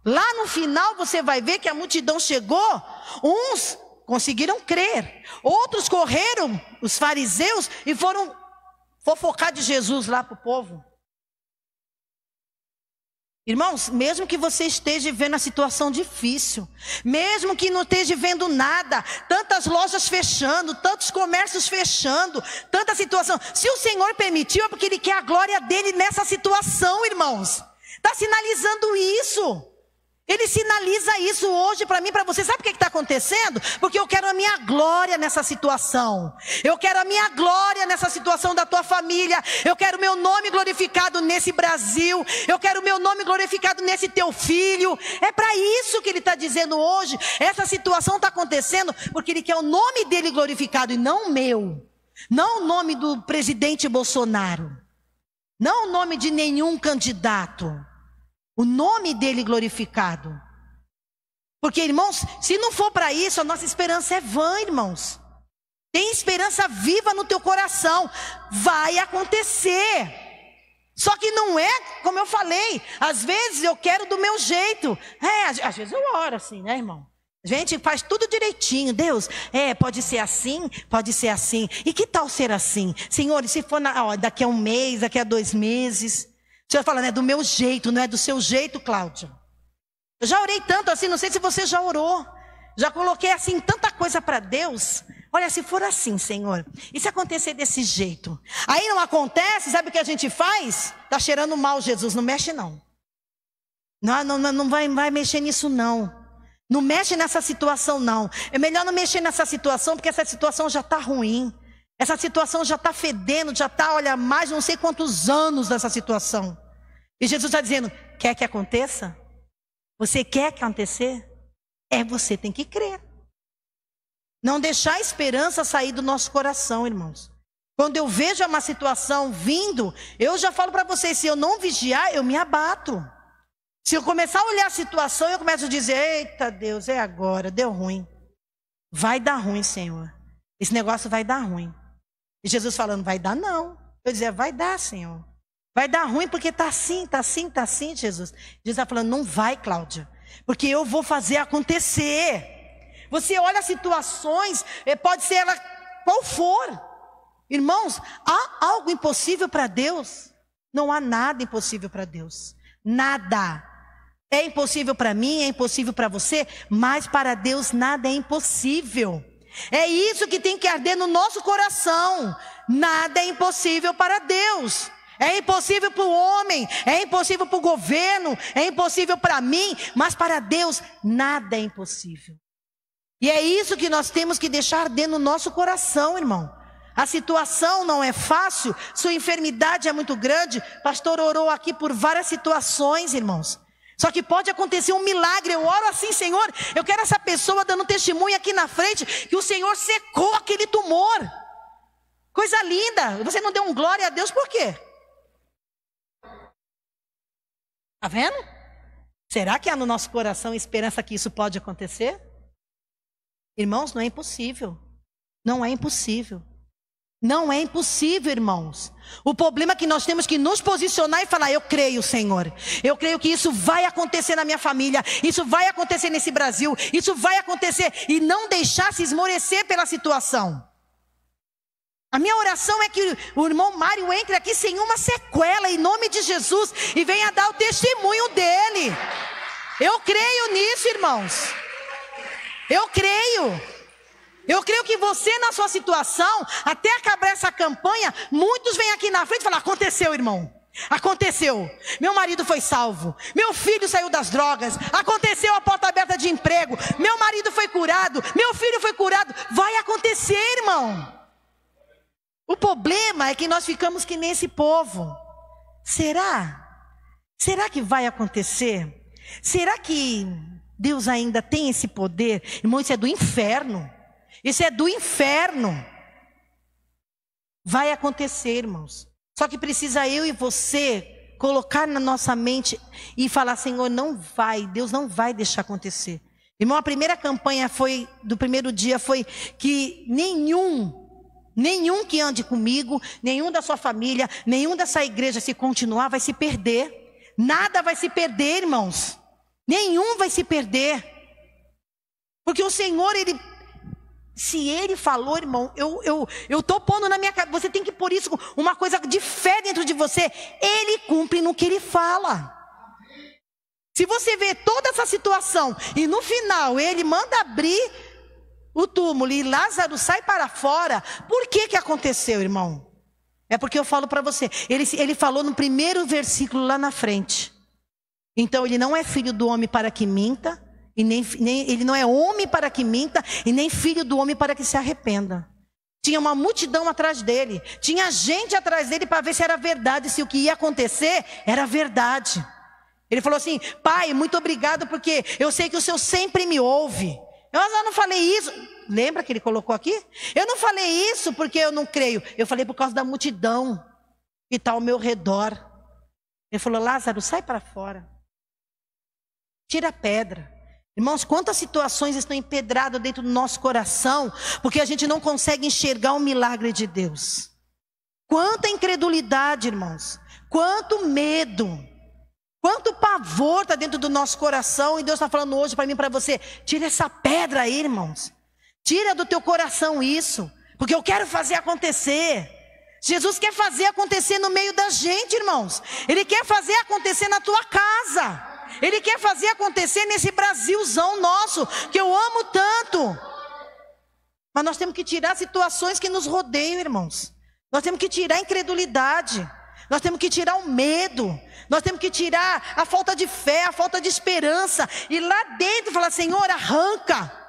Lá no final você vai ver que a multidão chegou, uns conseguiram crer, outros correram, os fariseus, e foram fofocar de Jesus lá para o povo. Irmãos, mesmo que você esteja vendo a situação difícil, mesmo que não esteja vendo nada, tantas lojas fechando, tantos comércios fechando, tanta situação, se o Senhor permitiu é porque Ele quer a glória dEle nessa situação, irmãos. Está sinalizando isso. Ele sinaliza isso hoje para mim, para você. Sabe o que está acontecendo? Porque eu quero a minha glória nessa situação. Eu quero a minha glória nessa situação da tua família. Eu quero o meu nome glorificado nesse Brasil. Eu quero o meu nome glorificado nesse teu filho. É para isso que ele está dizendo hoje. Essa situação está acontecendo porque ele quer o nome dele glorificado e não o meu. Não o nome do presidente Bolsonaro. Não o nome de nenhum candidato. O nome dele glorificado. Porque, irmãos, se não for para isso, a nossa esperança é vã, irmãos. Tem esperança viva no teu coração. Vai acontecer. Só que não é, como eu falei, às vezes eu quero do meu jeito. Às vezes eu oro assim, né, irmão? A gente faz tudo direitinho. Deus, pode ser assim, pode ser assim. E que tal ser assim? Senhor, se for daqui a um mês, daqui a 2 meses... O Senhor fala, do meu jeito, não é do seu jeito, Cláudia. Eu já orei tanto assim, não sei se você já orou. Já coloquei assim tanta coisa para Deus. Olha, se for assim, Senhor, e se acontecer desse jeito? Aí não acontece, sabe o que a gente faz? Está cheirando mal, Jesus, não mexe não. Não vai mexer nisso não. Não mexe nessa situação não. É melhor não mexer nessa situação, porque essa situação já está ruim. Essa situação já está fedendo, já está, olha, mais não sei quantos anos nessa situação. E Jesus está dizendo, quer que aconteça? Você quer que acontecer? Você tem que crer. Não deixar a esperança sair do nosso coração, irmãos. Quando eu vejo uma situação vindo, eu já falo para vocês, se eu não vigiar, eu me abato. Se eu começar a olhar a situação, eu começo a dizer, eita Deus, é agora, deu ruim. Vai dar ruim, Senhor. Esse negócio vai dar ruim. E Jesus falando, vai dar não. Eu dizia, vai dar, Senhor. Vai dar ruim porque está assim, Jesus. Jesus está falando, não vai, Cláudia. Porque eu vou fazer acontecer. Você olha situações, pode ser ela qual for. Irmãos, há algo impossível para Deus? Não há nada impossível para Deus. Nada. É impossível para mim, é impossível para você, mas para Deus nada é impossível. É isso que tem que arder no nosso coração. Nada é impossível para Deus. É impossível para o homem, é impossível para o governo, é impossível para mim, mas para Deus nada é impossível. E é isso que nós temos que deixar arder no nosso coração, irmão. A situação não é fácil, sua enfermidade é muito grande. O pastor orou aqui por várias situações, irmãos. Só que pode acontecer um milagre. Eu oro assim, Senhor, eu quero essa pessoa dando testemunho aqui na frente que o Senhor secou aquele tumor. Coisa linda. Você não deu um glória a Deus por quê? Está vendo? Será que há no nosso coração esperança que isso pode acontecer? Irmãos, não é impossível. Não é impossível. Não é impossível, irmãos. O problema é que nós temos que nos posicionar e falar, eu creio, Senhor. Eu creio que isso vai acontecer na minha família. Isso vai acontecer nesse Brasil. Isso vai acontecer. E não deixar se esmorecer pela situação. A minha oração é que o irmão Mário entre aqui sem uma sequela, em nome de Jesus, e venha dar o testemunho dele. Eu creio nisso, irmãos. Eu creio. Eu creio que você, na sua situação, até acabar essa campanha, muitos vêm aqui na frente e falam, aconteceu, irmão. Aconteceu. Meu marido foi salvo. Meu filho saiu das drogas. Aconteceu a porta aberta de emprego. Meu marido foi curado. Meu filho foi curado. Vai acontecer, irmão. O problema é que nós ficamos que nem esse povo. Será? Será que vai acontecer? Será que Deus ainda tem esse poder? Irmão, isso é do inferno. Isso é do inferno. Vai acontecer, irmãos. Só que precisa eu e você colocar na nossa mente e falar, Senhor, não vai, Deus não vai deixar acontecer. Irmão, a primeira campanha do primeiro dia foi que nenhum que ande comigo, nenhum da sua família, nenhum dessa igreja, se continuar, vai se perder. Nada vai se perder, irmãos. Nenhum vai se perder. Porque o Senhor, se Ele falou, irmão, eu estou pondo na minha cabeça, você tem que pôr isso, uma coisa de fé dentro de você. Ele cumpre no que Ele fala. Se você vê toda essa situação e no final Ele manda abrir o túmulo e Lázaro sai para fora, por que aconteceu, irmão? É porque eu falo para você, ele falou no primeiro versículo lá na frente. Então ele não é filho do homem para que minta, e nem ele não é homem para que minta, e nem filho do homem para que se arrependa. Tinha uma multidão atrás dele, tinha gente atrás dele para ver se era verdade, se o que ia acontecer era verdade. Ele falou assim: Pai, muito obrigado, porque eu sei que o Senhor sempre me ouve. Eu não falei isso, lembra que ele colocou aqui? Eu não falei isso porque eu não creio, eu falei por causa da multidão que está ao meu redor. Ele falou: Lázaro, sai para fora, tira a pedra. Irmãos, quantas situações estão empedradas dentro do nosso coração, porque a gente não consegue enxergar o milagre de Deus. Quanta incredulidade, irmãos, quanto medo, quanto pavor está dentro do nosso coração. E Deus está falando hoje para mim e para você: tira essa pedra aí, irmãos, tira do teu coração isso, porque eu quero fazer acontecer. Jesus quer fazer acontecer no meio da gente, irmãos. Ele quer fazer acontecer na tua casa. Ele quer fazer acontecer nesse Brasilzão nosso, que eu amo tanto. Mas nós temos que tirar situações que nos rodeiam, irmãos. Nós temos que tirar a incredulidade. Nós temos que tirar o medo. Nós temos que tirar a falta de fé, a falta de esperança. E lá dentro falar: Senhor, arranca.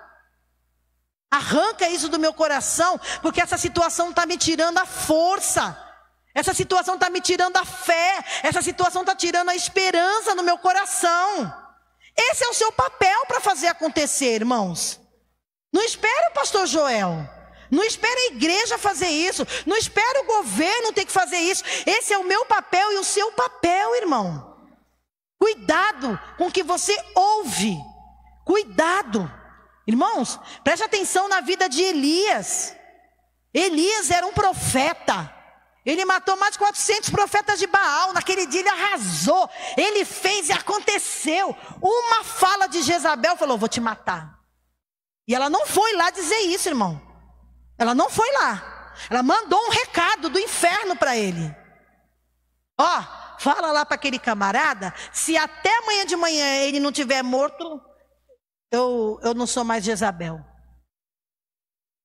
Arranca isso do meu coração, porque essa situação está me tirando a força. Essa situação está me tirando a fé. Essa situação está tirando a esperança no meu coração. Esse é o seu papel para fazer acontecer, irmãos. Não espera o pastor Joel. Não espera a igreja fazer isso. Não espera o governo ter que fazer isso. Esse é o meu papel e o seu papel, irmão. Cuidado com o que você ouve. Cuidado. Irmãos, preste atenção na vida de Elias. Elias era um profeta. Ele matou mais de 400 profetas de Baal. Naquele dia ele arrasou. Ele fez e aconteceu. Uma fala de Jezabel falou: vou te matar. E ela não foi lá dizer isso, irmão. Ela não foi lá. Ela mandou um recado do inferno para ele. Ó, fala lá para aquele camarada: se até amanhã de manhã ele não tiver morto, eu não sou mais Jezabel.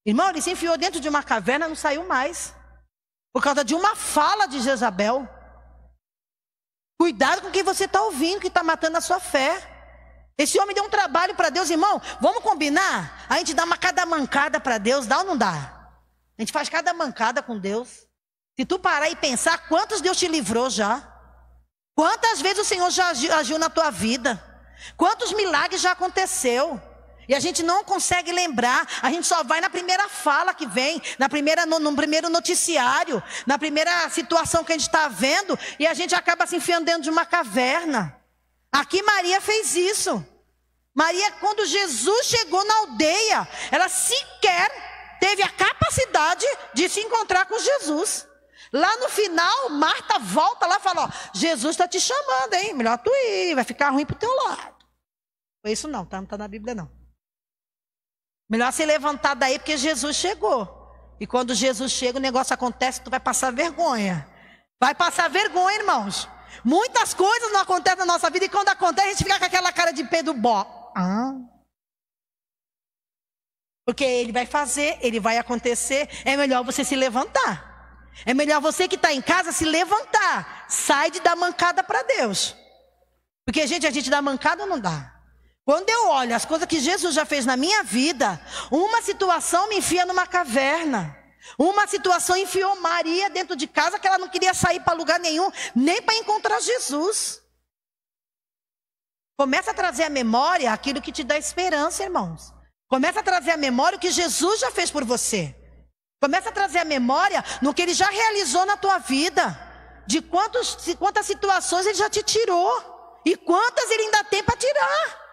Irmão, ele se enfiou dentro de uma caverna, não saiu mais. Por causa de uma fala de Jezabel. Cuidado com quem você está ouvindo, que está matando a sua fé. Esse homem deu um trabalho para Deus, irmão. Vamos combinar? A gente dá cada mancada para Deus, dá ou não dá? A gente faz cada mancada com Deus. Se tu parar e pensar, quantos Deus te livrou já? Quantas vezes o Senhor já agiu na tua vida? Quantos milagres já aconteceu? E a gente não consegue lembrar. A gente só vai na primeira fala que vem, no primeiro noticiário, na primeira situação que a gente está vendo, e a gente acaba se enfiando dentro de uma caverna. Aqui Maria fez isso. Maria, quando Jesus chegou na aldeia, ela sequer teve a capacidade de se encontrar com Jesus. Lá no final, Marta volta lá e fala: ó, Jesus está te chamando, hein? Melhor tu ir, vai ficar ruim pro teu lado. Foi isso não, tá? Não está na Bíblia não. Melhor se levantar daí, porque Jesus chegou. E quando Jesus chega, o negócio acontece, tu vai passar vergonha. Vai passar vergonha, irmãos. Muitas coisas não acontecem na nossa vida, e quando acontece, a gente fica com aquela cara de Pedro Bó. Porque ele vai fazer, ele vai acontecer. É melhor você se levantar. É melhor você que está em casa se levantar. Sai de dar mancada para Deus. Porque, a gente dá mancada ou não dá? Quando eu olho as coisas que Jesus já fez na minha vida, uma situação me enfia numa caverna. Uma situação enfiou Maria dentro de casa, que ela não queria sair para lugar nenhum, nem para encontrar Jesus. Começa a trazer à memória aquilo que te dá esperança, irmãos. Começa a trazer à memória o que Jesus já fez por você. Começa a trazer à memória no que Ele já realizou na tua vida. De quantas situações Ele já te tirou. E quantas Ele ainda tem para tirar.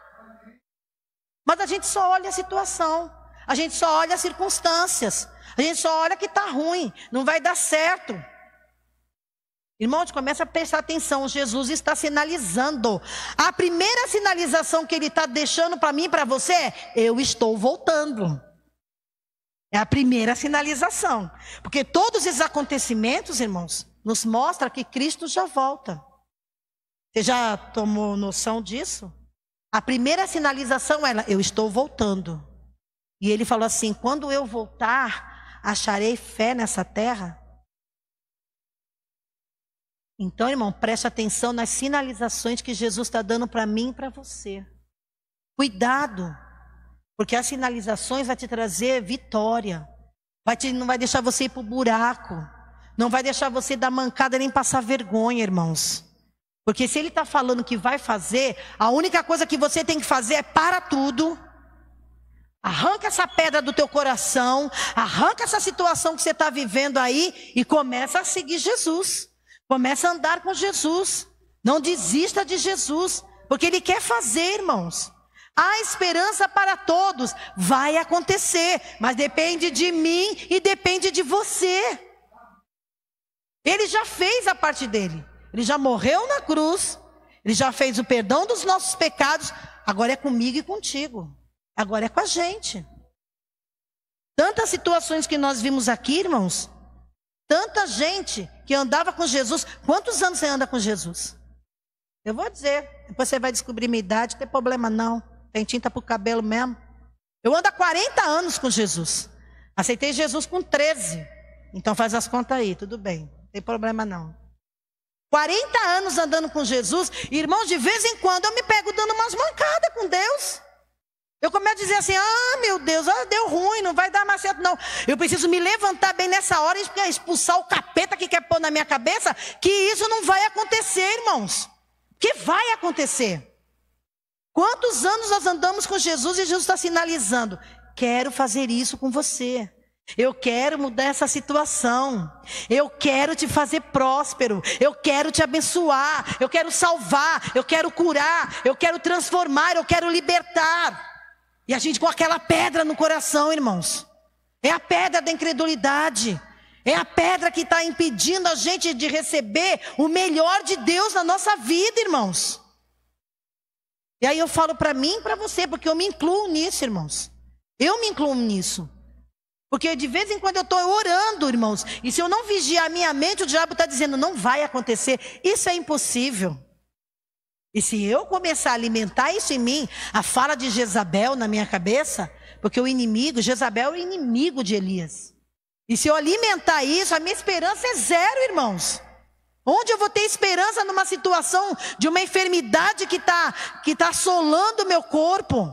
Mas a gente só olha a situação, a gente só olha as circunstâncias, a gente só olha que está ruim, não vai dar certo. Irmão, a gente começa a prestar atenção, Jesus está sinalizando. A primeira sinalização que Ele está deixando para mim e para você é: eu estou voltando. É a primeira sinalização. Porque todos esses acontecimentos, irmãos, nos mostram que Cristo já volta. Você já tomou noção disso? A primeira sinalização é: eu estou voltando. E Ele falou assim: quando eu voltar, acharei fé nessa terra? Então, irmão, preste atenção nas sinalizações que Jesus está dando para mim e para você. Cuidado, porque as sinalizações vão te trazer vitória. Não vai deixar você ir para o buraco. Não vai deixar você dar mancada nem passar vergonha, irmãos. Porque se ele está falando que vai fazer, a única coisa que você tem que fazer é para tudo. Arranca essa pedra do teu coração, arranca essa situação que você está vivendo aí e começa a seguir Jesus. Começa a andar com Jesus. Não desista de Jesus, porque Ele quer fazer, irmãos. Há esperança para todos, vai acontecer, mas depende de mim e depende de você. Ele já fez a parte dele, Ele já morreu na cruz, Ele já fez o perdão dos nossos pecados, agora é comigo e contigo. Agora é com a gente. Tantas situações que nós vimos aqui, irmãos. Tanta gente que andava com Jesus. Quantos anos você anda com Jesus? Eu vou dizer. Depois você vai descobrir minha idade. Não tem problema não. Tem tinta pro cabelo mesmo. Eu ando há 40 anos com Jesus. Aceitei Jesus com 13. Então faz as contas aí. Tudo bem. Não tem problema não. 40 anos andando com Jesus. Irmãos, de vez em quando eu me pego dando umas mancadas com Deus. Eu começo a dizer assim, meu Deus, deu ruim, não vai dar mais certo não. Eu preciso me levantar bem nessa hora e expulsar o capeta que quer pôr na minha cabeça, que isso não vai acontecer, irmãos. Que vai acontecer. Quantos anos nós andamos com Jesus e Jesus está sinalizando, quero fazer isso com você. Eu quero mudar essa situação. Eu quero te fazer próspero. Eu quero te abençoar. Eu quero salvar. Eu quero curar. Eu quero transformar. Eu quero libertar. E a gente com aquela pedra no coração, irmãos. É a pedra da incredulidade. É a pedra que está impedindo a gente de receber o melhor de Deus na nossa vida, irmãos. E aí eu falo para mim e para você, porque eu me incluo nisso, irmãos. Eu me incluo nisso. Porque de vez em quando eu estou orando, irmãos. E se eu não vigiar a minha mente, o diabo está dizendo, não vai acontecer. Isso é impossível. E se eu começar a alimentar isso em mim, a fala de Jezabel na minha cabeça, porque o inimigo, Jezabel é o inimigo de Elias. E se eu alimentar isso, a minha esperança é zero, irmãos. Onde eu vou ter esperança numa situação de uma enfermidade que tá assolando o meu corpo?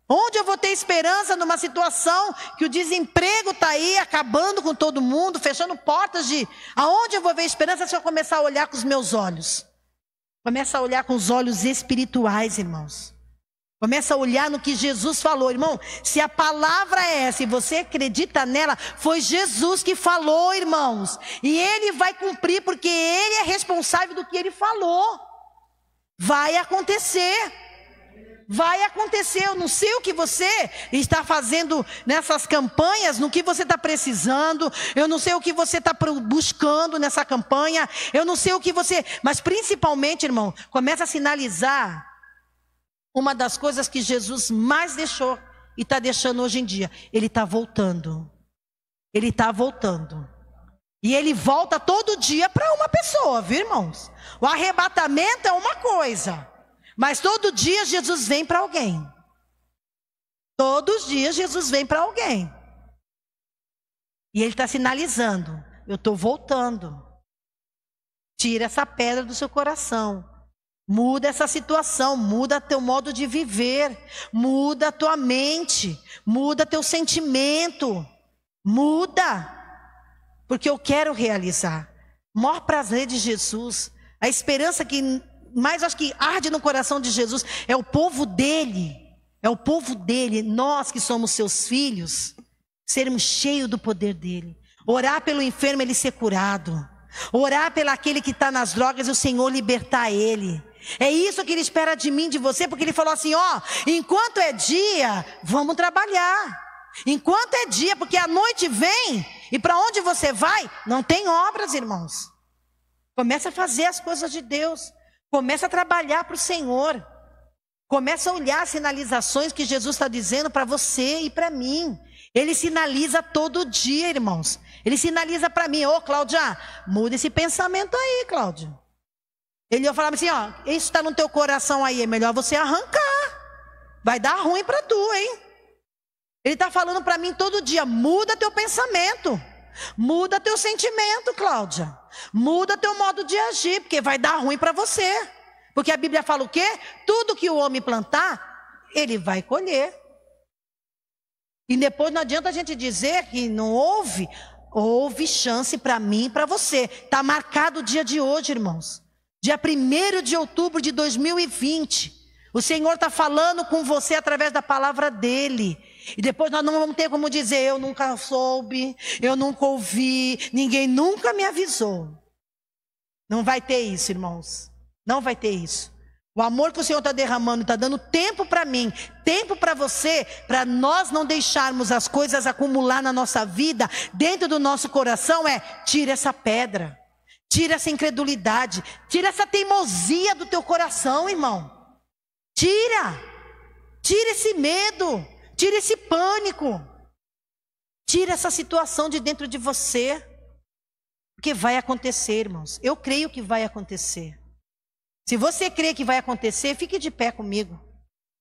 Onde eu vou ter esperança numa situação que o desemprego está aí, acabando com todo mundo, fechando portas de... Aonde eu vou ver esperança se eu começar a olhar com os meus olhos? Começa a olhar com os olhos espirituais, irmãos. Começa a olhar no que Jesus falou, irmão. Se a palavra é essa e você acredita nela, foi Jesus que falou, irmãos. E Ele vai cumprir porque Ele é responsável do que Ele falou. Vai acontecer. Vai acontecer. Eu não sei o que você está fazendo nessas campanhas, no que você está precisando. Eu não sei o que você está buscando nessa campanha. Eu não sei o que você... Mas principalmente, irmão, começa a sinalizar uma das coisas que Jesus mais deixou e está deixando hoje em dia. Ele está voltando. Ele está voltando. E Ele volta todo dia para uma pessoa, viu, irmãos? O arrebatamento é uma coisa. Mas todo dia Jesus vem para alguém. Todos os dias Jesus vem para alguém. E Ele está sinalizando, eu estou voltando. Tira essa pedra do seu coração. Muda essa situação, muda teu modo de viver. Muda a tua mente, muda teu sentimento. Muda. Porque eu quero realizar. O maior prazer de Jesus, a esperança que... Mas acho que arde no coração de Jesus é o povo dele. É o povo dele, nós que somos seus filhos, sermos cheios do poder dele. Orar pelo enfermo, ele ser curado. Orar pelo aquele que está nas drogas e o Senhor libertar ele. É isso que Ele espera de mim, de você, porque Ele falou assim, enquanto é dia, vamos trabalhar. Enquanto é dia, porque a noite vem e para onde você vai, não tem obras, irmãos. Começa a fazer as coisas de Deus. Começa a trabalhar para o Senhor. Começa a olhar as sinalizações que Jesus está dizendo para você e para mim. Ele sinaliza todo dia, irmãos. Ele sinaliza para mim, Cláudia, muda esse pensamento aí, Cláudia. Ele ia falar assim, isso está no teu coração aí, é melhor você arrancar. Vai dar ruim para tu, hein? Ele está falando para mim todo dia, muda teu pensamento. Muda teu sentimento, Cláudia. Muda teu modo de agir, porque vai dar ruim para você. Porque a Bíblia fala o quê? Tudo que o homem plantar, ele vai colher. E depois não adianta a gente dizer que não houve. Houve chance para mim e para você. Está marcado o dia de hoje, irmãos. Dia 1º de outubro de 2020. O Senhor está falando com você através da palavra dEle. E depois nós não vamos ter como dizer, eu nunca soube, eu nunca ouvi, ninguém nunca me avisou. Não vai ter isso, irmãos. Não vai ter isso. O amor que o Senhor está derramando, está dando tempo para mim, tempo para você, para nós não deixarmos as coisas acumular na nossa vida, dentro do nosso coração, tira essa pedra, tira essa incredulidade, tira essa teimosia do teu coração, irmão. Tira esse medo, tira esse pânico, tira essa situação de dentro de você, porque vai acontecer, irmãos. Eu creio que vai acontecer. Se você crê que vai acontecer, fique de pé comigo.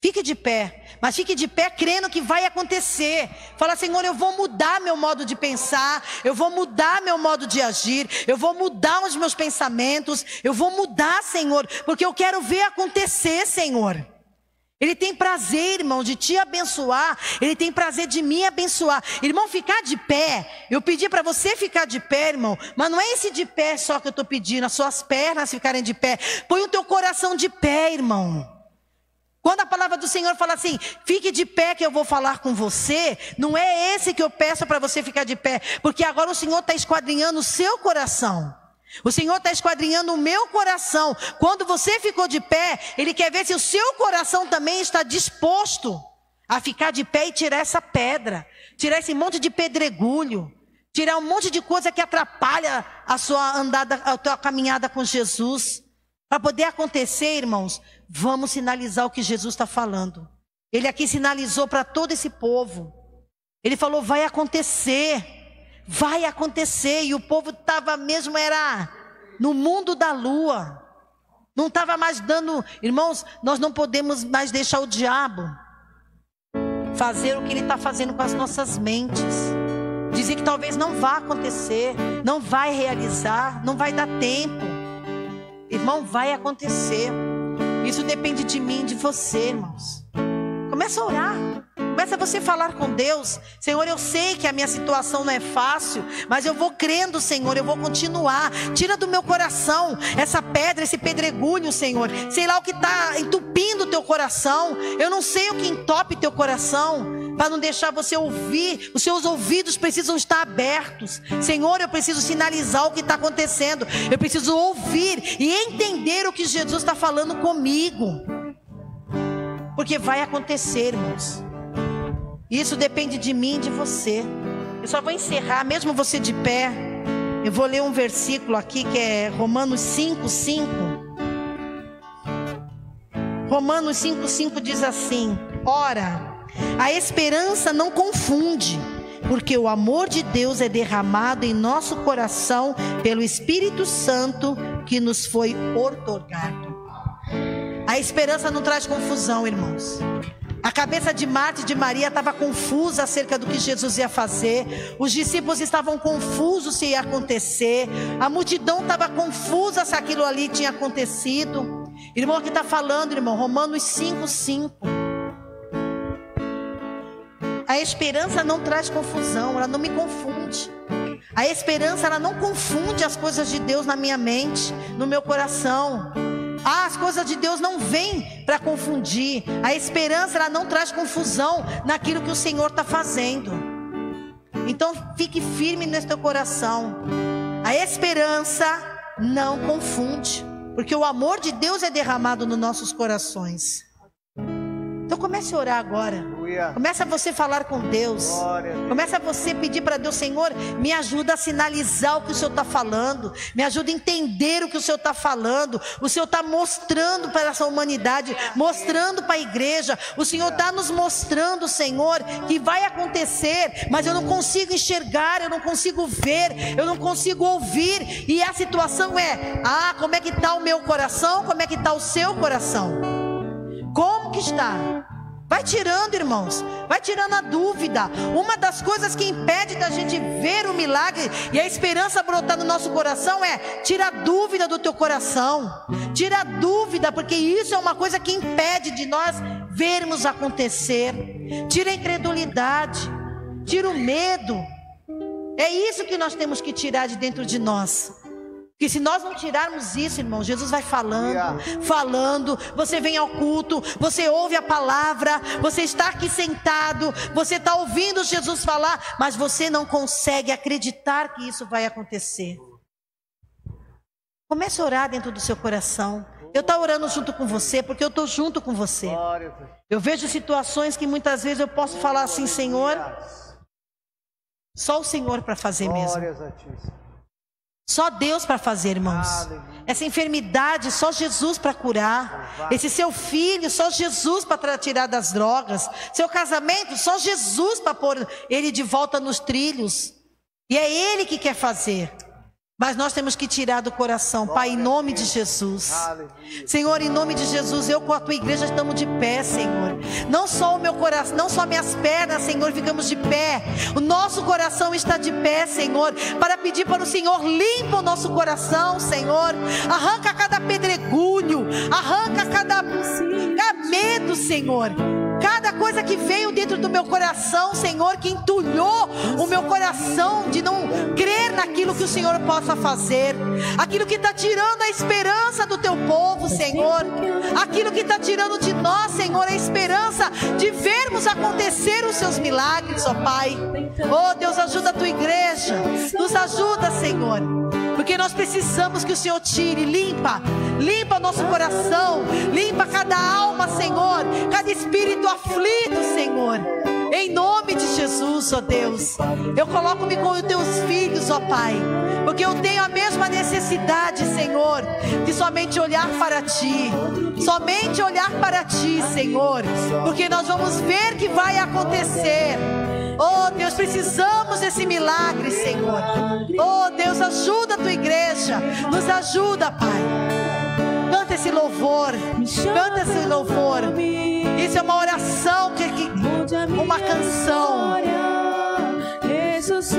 Fique de pé, mas fique de pé crendo que vai acontecer. Fala, Senhor, eu vou mudar meu modo de pensar, eu vou mudar meu modo de agir, eu vou mudar os meus pensamentos, eu vou mudar, Senhor, porque eu quero ver acontecer, Senhor. Ele tem prazer, irmão, de te abençoar, Ele tem prazer de me abençoar. Irmão, ficar de pé, eu pedi para você ficar de pé, irmão, mas não é esse de pé só que eu estou pedindo, as suas pernas ficarem de pé. Põe o teu coração de pé, irmão. Quando a palavra do Senhor fala assim, fique de pé que eu vou falar com você, não é esse que eu peço para você ficar de pé, porque agora o Senhor está esquadrinhando o seu coração. O Senhor está esquadrinhando o meu coração. Quando você ficou de pé, Ele quer ver se o seu coração também está disposto a ficar de pé e tirar essa pedra, tirar esse monte de pedregulho, tirar um monte de coisa que atrapalha a sua andada, a tua caminhada com Jesus. Para poder acontecer, irmãos, vamos sinalizar o que Jesus está falando. Ele aqui sinalizou para todo esse povo. Ele falou, vai acontecer, e o povo estava mesmo, era no mundo da lua, não estava mais dando, irmãos, nós não podemos mais deixar o diabo fazer o que ele está fazendo com as nossas mentes, dizer que talvez não vá acontecer, não vai realizar, não vai dar tempo. Irmão, vai acontecer. Isso depende de mim e de você, irmãos. Começa a orar. Começa você a falar com Deus. Senhor, eu sei que a minha situação não é fácil, mas eu vou crendo, Senhor, eu vou continuar. Tira do meu coração essa pedra, esse pedregulho, Senhor. Sei lá o que está entupindo o teu coração. Eu não sei o que entope teu coração, para não deixar você ouvir. Os seus ouvidos precisam estar abertos. Senhor, eu preciso sinalizar o que está acontecendo. Eu preciso ouvir e entender o que Jesus está falando comigo. Porque vai acontecer, irmãos. Isso depende de mim e de você. Eu só vou encerrar, mesmo você de pé. Eu vou ler um versículo aqui que é Romanos 5:5. Romanos 5:5 diz assim: ora, a esperança não confunde, porque o amor de Deus é derramado em nosso coração pelo Espírito Santo que nos foi outorgado. A esperança não traz confusão, irmãos. A cabeça de Marta e de Maria estava confusa acerca do que Jesus ia fazer. Os discípulos estavam confusos se ia acontecer. A multidão estava confusa se aquilo ali tinha acontecido. Irmão, aqui está falando, irmão, Romanos 5:5. A esperança não traz confusão, ela não me confunde. A esperança, ela não confunde as coisas de Deus na minha mente, no meu coração. As coisas de Deus não vêm para confundir. A esperança, ela não traz confusão naquilo que o Senhor está fazendo. Então fique firme nesse teu coração. A esperança não confunde, porque o amor de Deus é derramado nos nossos corações. Então comece a orar agora. Começa você a falar com Deus. Começa você a pedir para Deus: Senhor, me ajuda a sinalizar o que o Senhor está falando. Me ajuda a entender o que o Senhor está falando. O Senhor está mostrando para essa humanidade, mostrando para a igreja. O Senhor está nos mostrando, Senhor, que vai acontecer, mas eu não consigo enxergar, eu não consigo ver, eu não consigo ouvir. E a situação é: como é que está o meu coração? Como é que está o seu coração? Como que está? Vai tirando, irmãos, vai tirando a dúvida. Uma das coisas que impede da gente ver o milagre e a esperança brotar no nosso coração é: tira a dúvida do teu coração. Tira a dúvida, porque isso é uma coisa que impede de nós vermos acontecer. Tira a incredulidade, tira o medo. É isso que nós temos que tirar de dentro de nós. Porque se nós não tirarmos isso, irmão, Jesus vai falando, você vem ao culto, você ouve a palavra, você está aqui sentado, você está ouvindo Jesus falar, mas você não consegue acreditar que isso vai acontecer. Comece a orar dentro do seu coração. Eu estou orando junto com você, porque eu estou junto com você. Eu vejo situações que muitas vezes eu posso falar assim: Senhor, só o Senhor para fazer mesmo. Só Deus para fazer, irmãos. Essa enfermidade, só Jesus para curar. Esse seu filho, só Jesus para tirar das drogas. Seu casamento, só Jesus para pôr ele de volta nos trilhos. E é Ele que quer fazer. Mas nós temos que tirar do coração. Pai, em nome de Jesus. Senhor, em nome de Jesus, eu com a tua igreja estamos de pé, Senhor. Não só o meu coração, não só minhas pernas, Senhor, ficamos de pé. O nosso coração está de pé, Senhor, para pedir para o Senhor: limpa o nosso coração, Senhor. Arranca cada pedregulho, arranca cada medo, Senhor. Cada coisa que veio dentro do meu coração, Senhor, que entulhou o meu coração de não crer naquilo que o Senhor possa fazer. Aquilo que está tirando a esperança do teu povo, Senhor. Aquilo que está tirando de nós, Senhor, a esperança de vermos acontecer os seus milagres, ó Pai. Oh Deus, ajuda a tua igreja. Nos ajuda, Senhor. Porque nós precisamos que o Senhor tire, limpa nosso coração, limpa cada alma, Senhor, cada espírito aflito, Senhor, em nome de Jesus, ó Deus. Eu coloco-me com os teus filhos, ó Pai, porque eu tenho a mesma necessidade, Senhor, de somente olhar para Ti, Senhor, porque nós vamos ver que vai acontecer. Oh Deus, precisamos desse milagre, Senhor. Oh Deus, ajuda a tua igreja, nos ajuda, Pai. Canta esse louvor, canta esse louvor. Isso é uma oração, uma canção.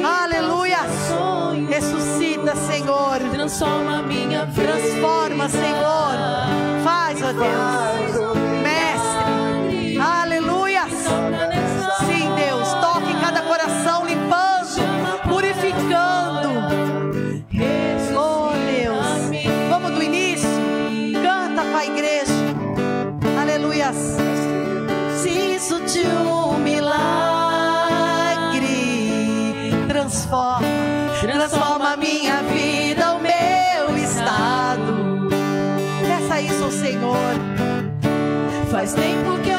Aleluia. Ressuscita, Senhor. Transforma minha vida. Transforma, Senhor. Faz, ó Deus. Mestre. Aleluia. Sim, Deus. Toque em cada coração, limpando, purificando. Oh, Deus. Vamos do início. Canta com a igreja. Aleluia. Preciso de um milagre. Transforma a minha vida, o meu estado. Peça isso ao Senhor. Faz tempo que